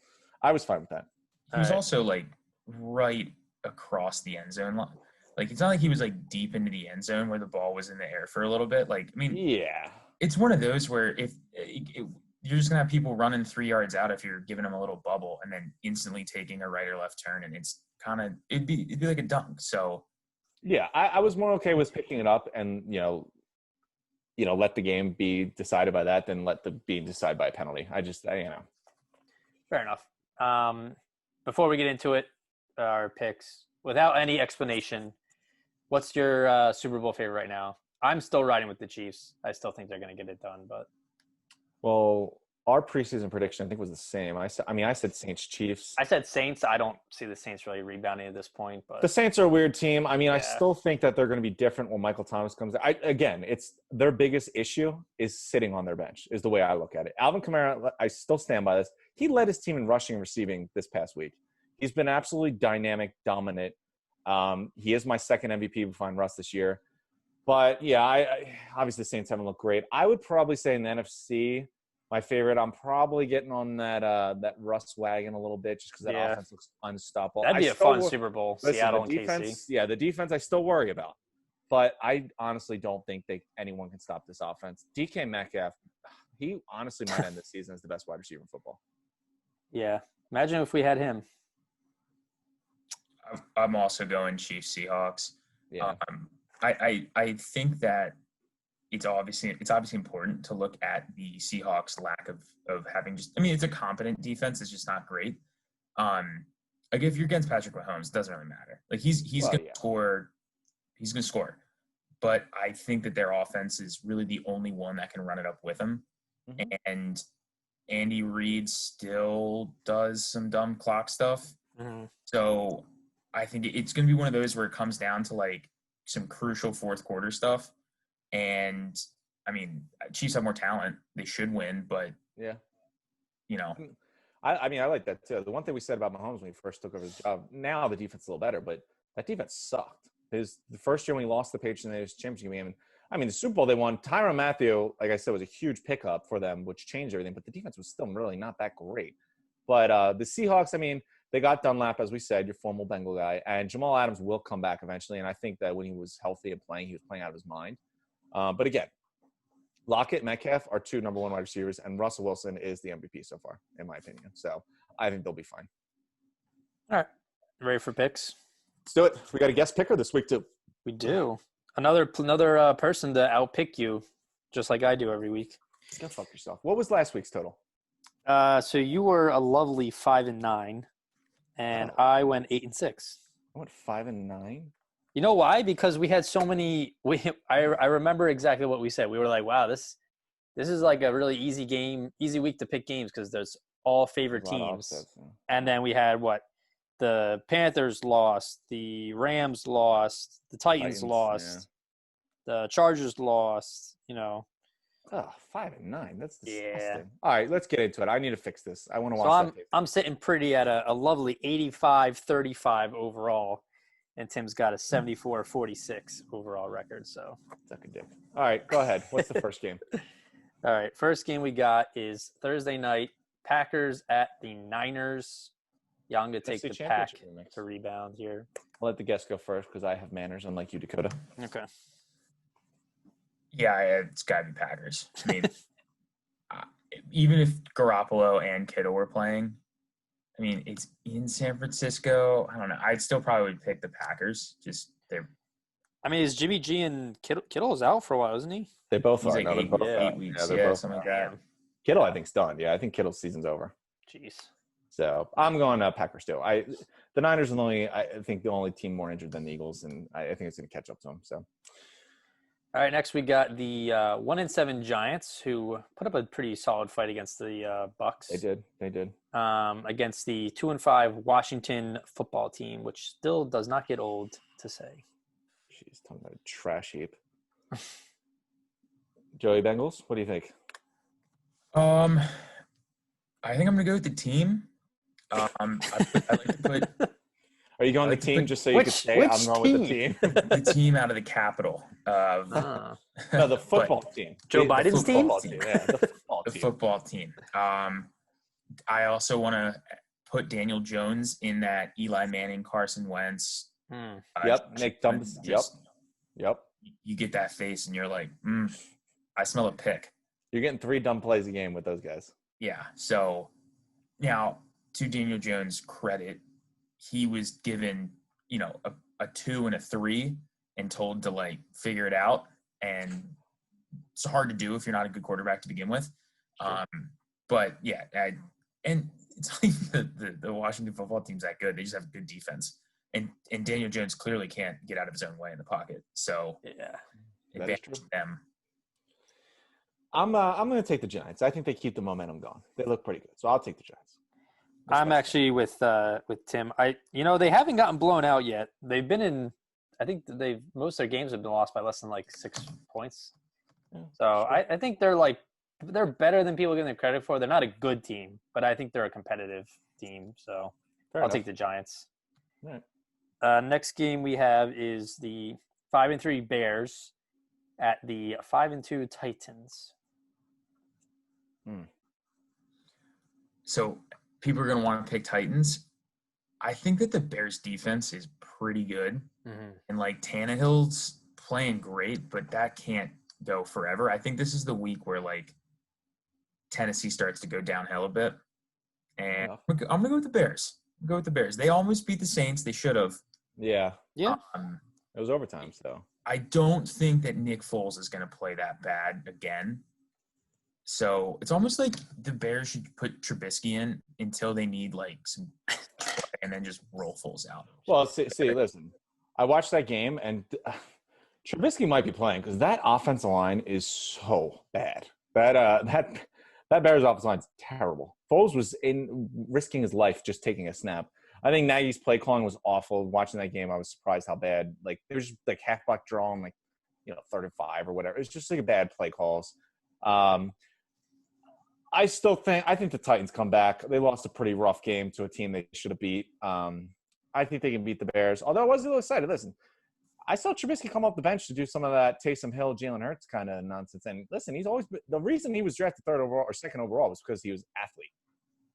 I was fine with that. He was also, right across the end zone. It's not like he was, deep into the end zone where the ball was in the air for a little bit. Yeah. It's one of those where if you're just going to have people running 3 yards out if you're giving them a little bubble and then instantly taking a right or left turn, and it's it'd be like a dunk. So yeah, I was more okay with picking it up and let the game be decided by that than let the be decided by a penalty. Fair enough. Before we get into it, our picks without any explanation, what's your Super Bowl favorite right now? I'm still riding with the Chiefs. I still think they're going to get it done, but our preseason prediction, I think, was the same. I said Saints Chiefs. I said Saints. I don't see the Saints really rebounding at this point. But the Saints are a weird team. I still think that they're going to be different when Michael Thomas comes. It's their biggest issue is sitting on their bench, is the way I look at it. Alvin Kamara, I still stand by this. He led his team in rushing and receiving this past week. He's been absolutely dynamic, dominant. He is my second MVP behind Russ this year. But, yeah, I obviously the Saints haven't looked great. I would probably say in the NFC, my favorite, I'm probably getting on that Russ wagon a little bit just because that offense looks unstoppable. That'd be a fun Super Bowl, Seattle and KC. Yeah, the defense I still worry about. But I honestly don't think anyone can stop this offense. DK Metcalf, he honestly might end this season as the best wide receiver in football. Yeah. Imagine if we had him. I'm also going Chiefs Seahawks. Yeah. I think that it's obviously important to look at the Seahawks' lack of having it's a competent defense. It's just not great. If you're against Patrick Mahomes, it doesn't really matter. He's going to score. He's going to score. But I think that their offense is really the only one that can run it up with him. Mm-hmm. And Andy Reid still does some dumb clock stuff. Mm-hmm. So I think it's going to be one of those where it comes down to some crucial fourth quarter stuff. And Chiefs have more talent. They should win, but yeah, I like that too. The one thing we said about Mahomes when he first took over the job, now the defense is a little better, but that defense sucked. The first year when he lost the Patriots in the championship game, the Super Bowl they won, Tyrann Mathieu, like I said, was a huge pickup for them, which changed everything, but the defense was still really not that great. But the Seahawks, they got Dunlap, as we said, your former Bengal guy, and Jamal Adams will come back eventually, and I think that when he was healthy and playing, he was playing out of his mind. But again, Lockett and Metcalf are 2 number 1 wide receivers, and Russell Wilson is the MVP so far, in my opinion. So I think they'll be fine. All right. Ready for picks? Let's do it. We got a guest picker this week, too. We do. Another person to outpick you, just like I do every week. Go fuck yourself. What was last week's total? So you were a lovely 5-9, and I went 8-6. I went 5-9. You know why? Because we had so many. I remember exactly what we said. We were like, "Wow, this is like a really easy week to pick games because there's all favorite teams." And then we had the Panthers lost, the Rams lost, the Titans lost, the Chargers lost. 5-9. That's disgusting. Yeah. All right, let's get into it. I need to fix this. I want to watch that tape. I'm sitting pretty at a lovely 85-35 overall. And Tim's got a 74-46 overall record. So suck a dick. All right, go ahead. What's the first game? All right, first game we got is Thursday night. Packers at the Niners. Yeah, I'm going to take the Pack to rebound here. I'll let the guest go first because I have manners, unlike you, Dakota. Okay. Yeah, it's got to be Packers. even if Garoppolo and Kittle were playing, I mean, it's in San Francisco. I don't know. I'd still probably pick the Packers. Just they're. I mean, is Jimmy G and Kittle is out for a while, isn't he? They both He's are. like No, they're both out. 8 weeks. They're Yeah, both something out. like that. Kittle, I think's done. Yeah, I think Kittle's season's over. Jeez. So I'm going Packers too. The Niners are I think the only team more injured than the Eagles, and I think it's going to catch up to them. So. All right, next we got the 1-7 Giants, who put up a pretty solid fight against the Bucks. They did. Against the 2-5 Washington football team, which still does not get old to say. Jeez, talking about a trash heap. Joey Bengals, what do you think? I think I'm gonna go with the team. I like to put. Are you going the team just so you can say I'm going with the team? The team out of the capital of no, the football team. Joe Biden's team? Yeah, the football team. I also want to put Daniel Jones in that Eli Manning, Carson Wentz. Yep, Nick Dumps. Yep. You get that face and you're like, I smell a pick. You're getting 3 dumb plays a game with those guys. Yeah. So now, to Daniel Jones' credit, he was given, a 2 and a 3 and told to like figure it out. And it's hard to do if you're not a good quarterback to begin with. Sure. But yeah, and it's not even the Washington football team's that good. They just have good defense. And Daniel Jones clearly can't get out of his own way in the pocket. So yeah, advantage them. I'm going to take the Giants. I think they keep the momentum going. They look pretty good, so I'll take the Giants. I'm actually with Tim. They haven't gotten blown out yet. They've been in. I think most of their games have been lost by less than like 6 points. Yeah, so sure. I think they're better than people give them credit for. They're not a good team, but I think they're a competitive team. So I'll take the Giants. All right. Next game we have is the 5-3 Bears at the 5-2 Titans. So people are going to want to pick Titans. I think that the Bears defense is pretty good. Mm-hmm. And like Tannehill's playing great, but that can't go forever. I think this is the week where like Tennessee starts to go downhill a bit. And I'm going to go with the Bears. They almost beat the Saints. They should have. Yeah. Yeah. It was overtime, so. I don't think that Nick Foles is going to play that bad again. So it's almost like the Bears should put Trubisky in until they need like some, and then just roll Foles out. Well, see, listen, I watched that game and Trubisky might be playing because that offensive line is so bad. That Bears offensive line is terrible. Foles was risking his life just taking a snap. I think Nagy's play calling was awful. Watching that game, I was surprised how bad. Like there's like halfback draw on 3rd and 5 or whatever. It's just like a bad play calls. I think the Titans come back. They lost a pretty rough game to a team they should have beat. I think they can beat the Bears. Although I was a little excited. Listen, I saw Trubisky come off the bench to do some of that Taysom Hill, Jalen Hurts kind of nonsense. And listen, he's always the reason he was drafted 3rd overall or 2nd overall was because he was an athlete.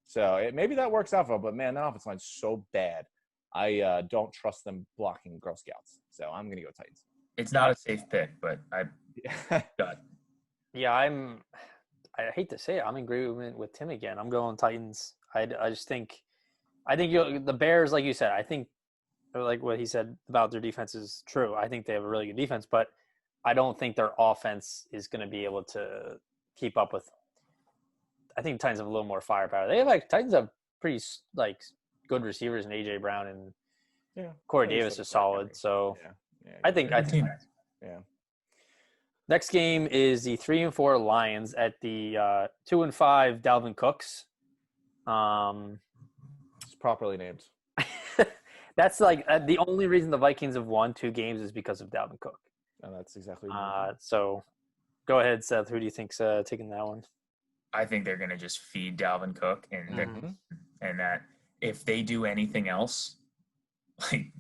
So maybe that works out for him. But man, that offensive line's so bad. I don't trust them blocking Girl Scouts. So I'm gonna go Titans. It's not a safe pick, but I got. Yeah, I hate to say it. I'm in agreement with Tim again. I'm going Titans. I just think the Bears, like you said, I think like what he said about their defense is true. I think they have a really good defense, but I don't think their offense is going to be able to keep up with. I think Titans have a little more firepower. Titans have pretty good receivers in AJ Brown and Corey Davis is solid. So I think yeah. Next game is the 3-4 Lions at the 2-5 Dalvin Cooks. It's properly named. That's the only reason the Vikings have won 2 games is because of Dalvin Cook. And that's exactly so go ahead, Seth. Who do you think's taking that one? I think they're going to just feed Dalvin Cook and that if they do anything else, like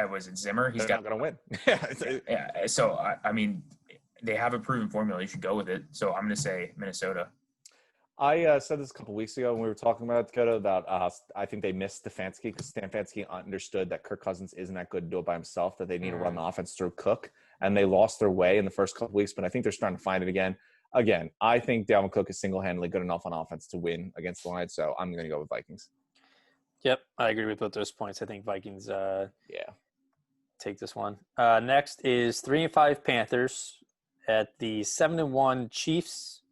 was it Zimmer? He's not going to win. Yeah. So, I mean, they have a proven formula. You should go with it. So I'm going to say Minnesota. I said this a couple weeks ago when we were talking about Dakota about I think they missed Stefanski because Stefanski understood that Kirk Cousins isn't that good to do it by himself, that they need to run the offense through Cook. And they lost their way in the first couple weeks, but I think they're starting to find it again. again, I think Dalvin Cook is single-handedly good enough on offense to win against the Lions, so I'm going to go with Vikings. Yep, I agree with both those points. I think Vikings Yeah. take this one. Next is 3-5 Panthers at the 7-1 Chiefs.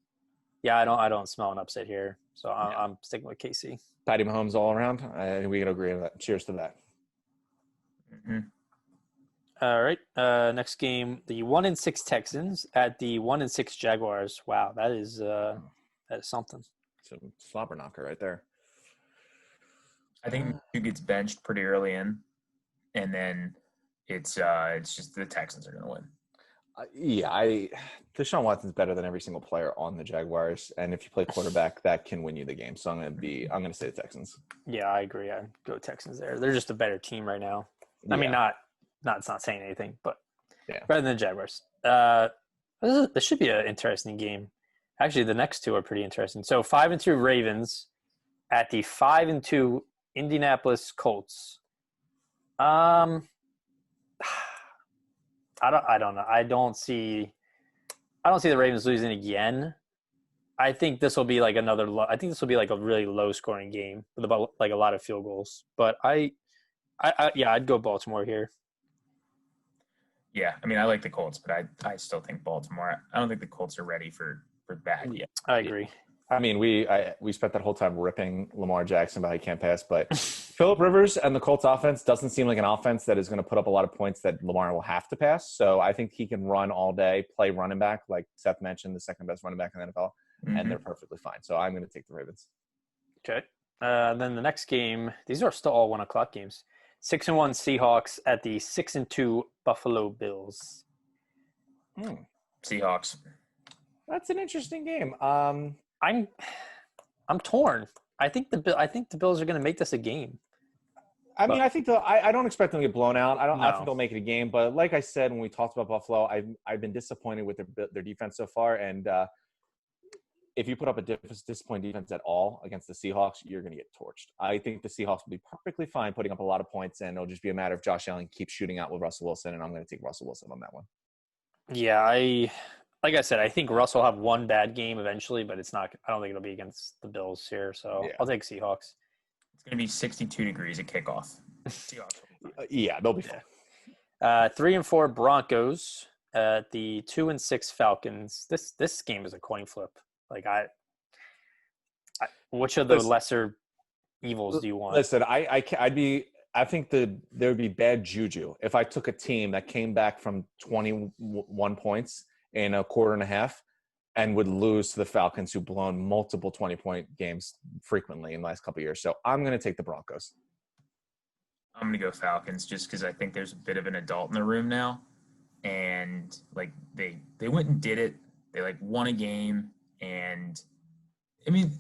Yeah, I don't smell an upset here, so I'm sticking with KC. Patty Mahomes all around. I think we can agree on that. Cheers to that. Mm-hmm. All right. Next game, the 1-6 Texans at the 1-6 Jaguars. Wow, that is something. It's a slobber knocker right there. I think he gets benched pretty early in, and then it's just the Texans are going to win. Deshaun Watson's better than every single player on the Jaguars, and if you play quarterback, that can win you the game. So I'm going to say the Texans. Yeah, I agree. I'd go Texans there. They're just a better team right now. I mean, it's not saying anything, but better than the Jaguars. This should be an interesting game. Actually, the next two are pretty interesting. So 5-2 Ravens at the 5-2 Indianapolis Colts. I don't know. I don't see the Ravens losing again. I think this will be like this will be like a really low scoring game with about like a lot of field goals. But I'd go Baltimore here. Yeah, I mean, I like the Colts, but I still think Baltimore. I don't think the Colts are ready for that yet. I agree. I mean, we spent that whole time ripping Lamar Jackson about he can't pass, but Phillip Rivers and the Colts offense doesn't seem like an offense that is going to put up a lot of points that Lamar will have to pass. So I think he can run all day, play running back, like Seth mentioned, the second best running back in the NFL, and they're perfectly fine. So I'm going to take the Ravens. Okay. Then the next game, these are still all 1:00 games. 6-1 Seahawks at the 6-2 Buffalo Bills. Seahawks. That's an interesting game. I'm torn. I think the Bills are going to make this a game. I don't expect them to get blown out. I think they'll make it a game. But like I said when we talked about Buffalo, I've been disappointed with their defense so far. And if you put up a disappointing defense at all against the Seahawks, you're going to get torched. I think the Seahawks will be perfectly fine putting up a lot of points, and it'll just be a matter of Josh Allen keeps shooting out with Russell Wilson, and I'm going to take Russell Wilson on that one. Yeah, like I said, I think Russ will have one bad game eventually, but it's not. I don't think it'll be against the Bills here. So I'll take Seahawks. It's going to be 62 degrees at kickoff. Seahawks. They'll be fine. 3-4 Broncos at the 2-6 Falcons. This game is a coin flip. Like which of the lesser evils do you want? Listen, I think there would be bad juju if I took a team that came back from 21 points in a quarter and a half and would lose to the Falcons, who've blown multiple 20-point games frequently in the last couple of years. So I'm going to take the Broncos. I'm going to go Falcons just because I think there's a bit of an adult in the room now. And like they went and did it. They like won a game. And I mean,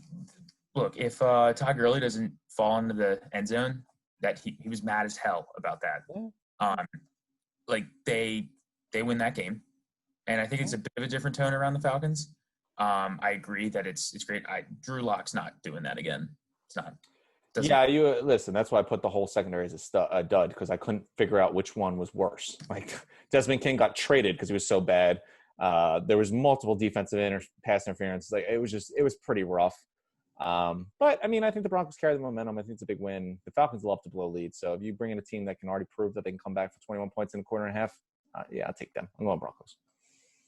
look, if Todd Gurley doesn't fall into the end zone, that he was mad as hell about that. Like they win that game. And I think it's a bit of a different tone around the Falcons. I agree that it's great. Drew Lock's not doing that again. It's not. You listen. That's why I put the whole secondary as a dud, because I couldn't figure out which one was worse. Like Desmond King got traded because he was so bad. There was multiple defensive pass interference. Like it was pretty rough. But I mean, I think the Broncos carry the momentum. I think it's a big win. The Falcons love to blow leads. So if you bring in a team that can already prove that they can come back for 21 points in a quarter and a half, I'll take them. I'm going Broncos.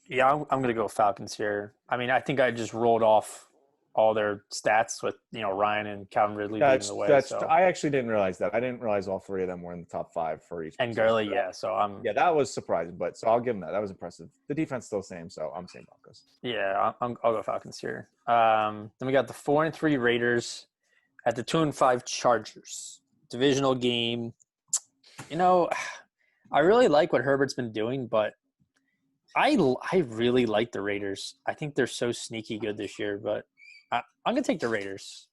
Yeah, I'm going to go Falcons here. I mean, I think I just rolled off all their stats with, Ryan and Calvin Ridley leading the way. So. I actually didn't realize that. I didn't realize all three of them were in the top 5 for each. And Gurley, so I'm. Yeah, that was surprising, but so I'll give them that. That was impressive. The defense still the same, so I'm saying Broncos. Yeah, I'll go Falcons here. Then we got the 4-3 Raiders at the 2-5 Chargers. Divisional game. I really like what Herbert's been doing, but I really like the Raiders. I think they're so sneaky good this year, but I'm going to take the Raiders.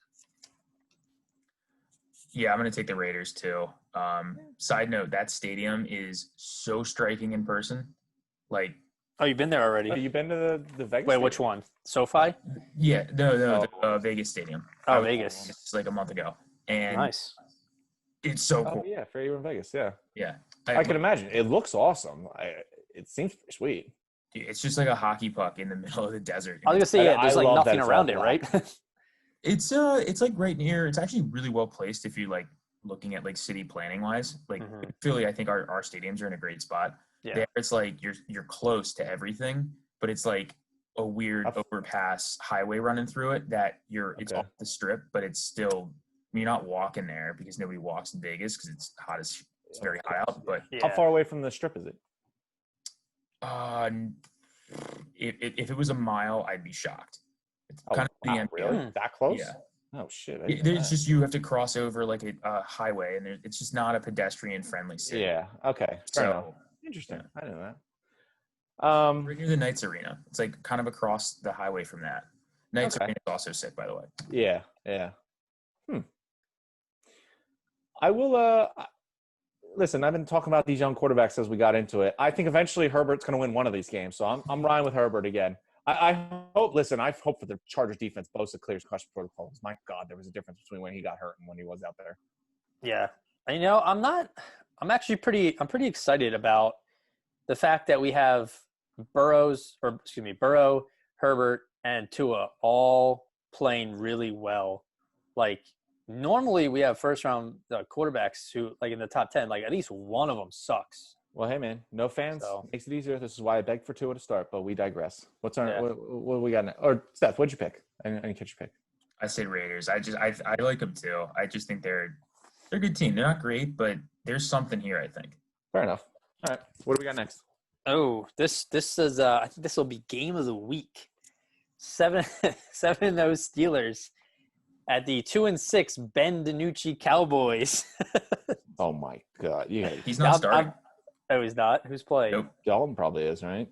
Yeah, I'm going to take the Raiders too. Side note, that stadium is so striking in person. Like, oh, you've been there already? Oh, you've been to the Vegas? Wait, stadium? which one? SoFi? Yeah, no, the Vegas stadium. Oh, Vegas. It's like a month ago. And nice. It's so cool. Yeah, for you in Vegas, yeah. Yeah. I can imagine. It looks awesome. It seems sweet. It's just like a hockey puck in the middle of the desert. I was gonna say, yeah, there's I like love that nothing it's around all it, right? It's like right near. It's actually really well placed if you like looking at like city planning wise. Like Philly, I think our stadiums are in a great spot. Yeah. There, it's like you're close to everything, but it's like a weird overpass highway running through it that it's off the strip, but it's still. I mean, you're not walking there because nobody walks in Vegas because it's hot as it's very hot out. But how far away from the strip is it? If it was a mile, I'd be shocked. It's kind of the end. Really? That close? Yeah. Oh shit! There's just you have to cross over like a highway, and it's just not a pedestrian-friendly city. Yeah. Okay. So interesting. I didn't know that. Right near the Knights Arena. It's like kind of across the highway from that. Knights Arena is also sick, by the way. Yeah. Yeah. I will. Listen, I've been talking about these young quarterbacks as we got into it. I think eventually Herbert's going to win one of these games, so I'm riding with Herbert again. I hope. Listen, I hope for the Chargers defense. Bosa clears question protocols. My God, there was a difference between when he got hurt and when he was out there. Yeah, and, I'm pretty excited about the fact that we have Burrow, Herbert, and Tua all playing really well. Like normally we have first round quarterbacks who like in the top 10, like at least one of them sucks. Well, hey man, no fans makes it easier. This is why I begged for Tua to start, but we digress. What do we got now? Or Steph, what'd you pick? I didn't catch your pick. I say Raiders. I like them too. I just think they're a good team. They're not great, but there's something here, I think. Fair enough. All right. What do we got next? Oh, this is I think this will be game of the week. 7-0 Steelers at the 2-6 Ben DiNucci Cowboys. Oh my God. He's not starting. Oh, he's not? Who's playing? Nope. Dalton probably is, right?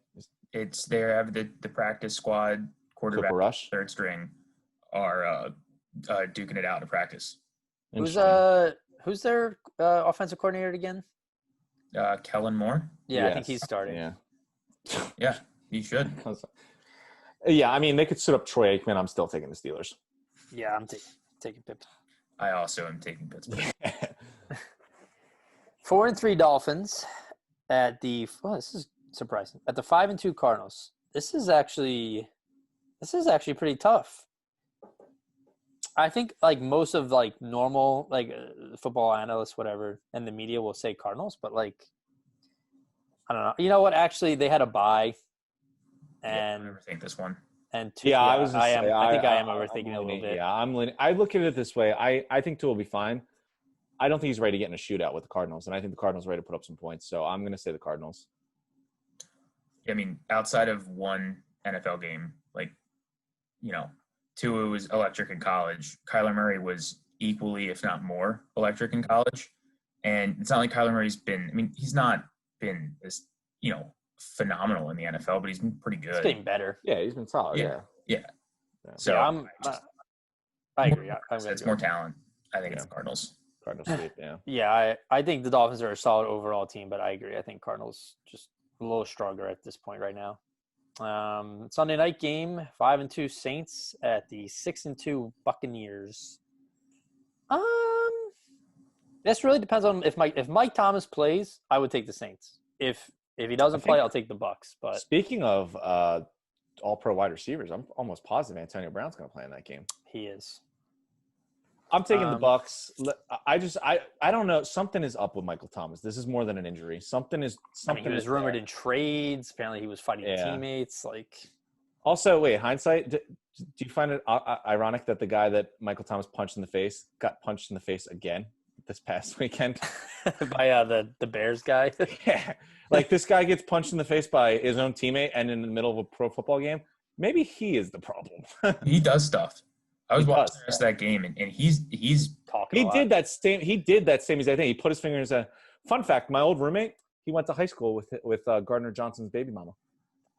They have the practice squad quarterback, Rush, third string, are duking it out to practice. Who's their offensive coordinator again? Kellen Moore. Yeah, yes. I think he's starting. Yeah. Yeah, he should. Yeah, I mean, they could sit up Troy Aikman. I'm still taking the Steelers. Yeah, I'm taking Pittsburgh. I also am taking Pittsburgh. 4-3 Dolphins at the – this is surprising. At the 5-2 Cardinals. This is actually pretty tough. I think like most of like normal like football analysts, whatever, and the media will say Cardinals, but like I don't know. You know what? Actually, they had a bye, and I overthink this one. And I think I am overthinking it a little bit. Yeah, I look at it this way. I think Tua will be fine. I don't think he's ready to get in a shootout with the Cardinals, and I think the Cardinals are ready to put up some points. So I'm going to say the Cardinals. I mean, outside of one NFL game, like Tua was electric in college. Kyler Murray was equally, if not more, electric in college. And it's not like Kyler Murray's been – I mean, he's not been as, phenomenal in the NFL, but he's been pretty good. He's getting better. Yeah, he's been solid. Yeah. So I agree. It's more talent. I think it's the Cardinals. Cardinals sweep, yeah. Yeah, I think the Dolphins are a solid overall team, but I agree. I think Cardinals just a little stronger at this point right now. Sunday night game, 5-2 Saints at the 6-2 Buccaneers. This really depends on if Mike Thomas plays, I would take the Saints. If he doesn't play, I'll take the Bucs. But speaking of all-pro wide receivers, I'm almost positive Antonio Brown's going to play in that game. He is. I'm taking the Bucs. I don't know. Something is up with Michael Thomas. This is more than an injury. Something he was rumored in trades. Apparently, he was fighting teammates. Also, wait. Hindsight. Do you find it ironic that the guy that Michael Thomas punched in the face got punched in the face again this past weekend by the Bears guy? Yeah, like this guy gets punched in the face by his own teammate, and in the middle of a pro football game. Maybe he is the problem. He does stuff. I was watching the rest of that game, and he's talking. He did that same exact thing. He put his finger in his. Fun fact: my old roommate, he went to high school with Gardner Johnson's baby mama.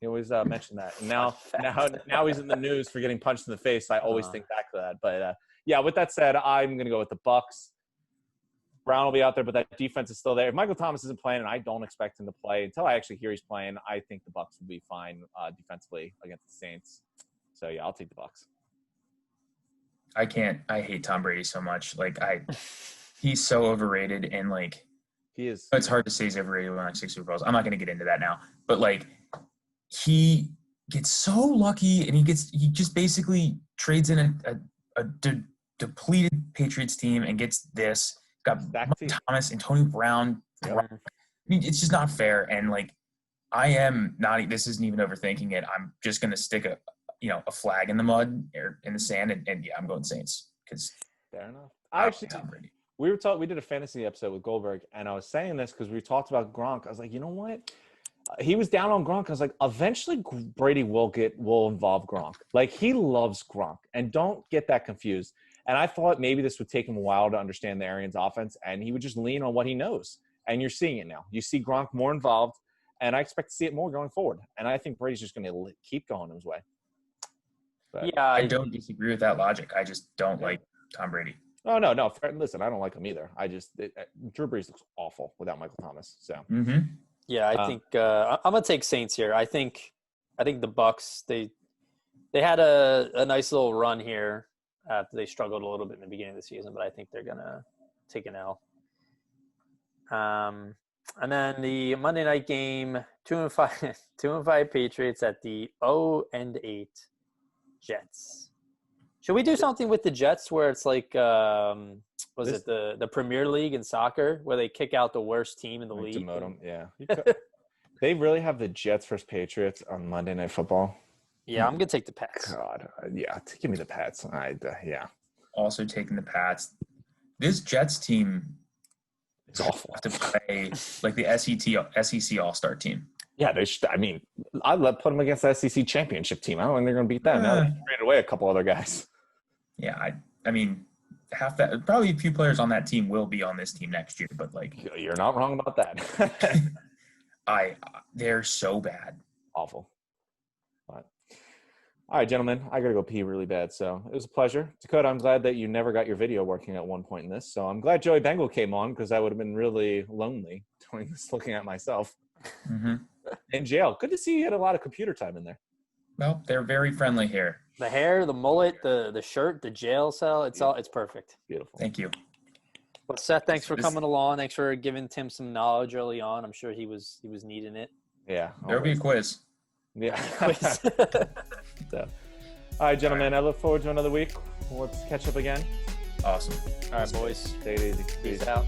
He always mentioned that. And now he's in the news for getting punched in the face. So I always think back to that. But yeah, with that said, I'm gonna go with the Bucs. Brown will be out there, but that defense is still there. If Michael Thomas isn't playing, and I don't expect him to play until I actually hear he's playing, I think the Bucs will be fine defensively against the Saints. So yeah, I'll take the Bucs. I hate Tom Brady so much. He's so overrated, and he is. It's hard to say he's overrated when 6 Super Bowls. I'm not going to get into that now, but he gets so lucky, and he just basically trades in a depleted Patriots team and gets this. Got Mike Thomas, Antonio Brown. Yep. I mean, it's just not fair. And like, I am not. This isn't even overthinking it. I'm just gonna stick a flag in the mud or in the sand, and yeah, I'm going Saints because. Fair enough. We did a fantasy episode with Goldberg, and I was saying this because we talked about Gronk. I was like, you know what? He was down on Gronk. I was like, eventually Brady will involve Gronk. Like, he loves Gronk, and don't get that confused. And I thought maybe this would take him a while to understand the Arians offense, and he would just lean on what he knows. And you're seeing it now. You see Gronk more involved, and I expect to see it more going forward. And I think Brady's just going to keep going his way. But yeah, I don't disagree with that logic. I just don't like Tom Brady. Oh, no. Listen, I don't like him either. Drew Brees looks awful without Michael Thomas. So. Mm-hmm. Yeah, I think I'm gonna take Saints here. I think the Bucks they had a nice little run here after they struggled a little bit in the beginning of the season, but I think they're gonna take an L. And then the Monday night game, 2-5 Patriots at the 0-8 Jets. Should we do something with the Jets where it's like the Premier League in soccer where they kick out the worst team in the league? Demote them, yeah. They really have the Jets versus Patriots on Monday Night Football. Yeah, I'm gonna take the Pats. God, yeah, give me the Pats. Yeah. Also taking the Pats. This Jets team is awful. Have to play like the SEC All-Star team. Yeah, they should. I mean, I'd put them against the SEC championship team. I don't think they're going to beat them. Now they traded away a couple other guys. Yeah, I mean, probably a few players on that team will be on this team next year, but like, you're not wrong about that. They're so bad, awful. But, all right, gentlemen, I got to go pee really bad, so it was a pleasure. Dakota, I'm glad that you never got your video working at one point in this. So I'm glad Joey Bengal came on because I would have been really lonely doing this, looking at myself. Mm-hmm. In jail. Good to see you had a lot of computer time in there. Well, they're very friendly here. The hair, the mullet, the shirt, the jail cell, it's perfect. Beautiful. Thank you. Well, Seth, thanks for coming along. Thanks for giving Tim some knowledge early on. I'm sure he was needing it. Yeah. There'll be a quiz. Yeah. So, all right, gentlemen, I look forward to another week. Let's catch up again. Awesome. All right, boys. Stay easy. Peace out.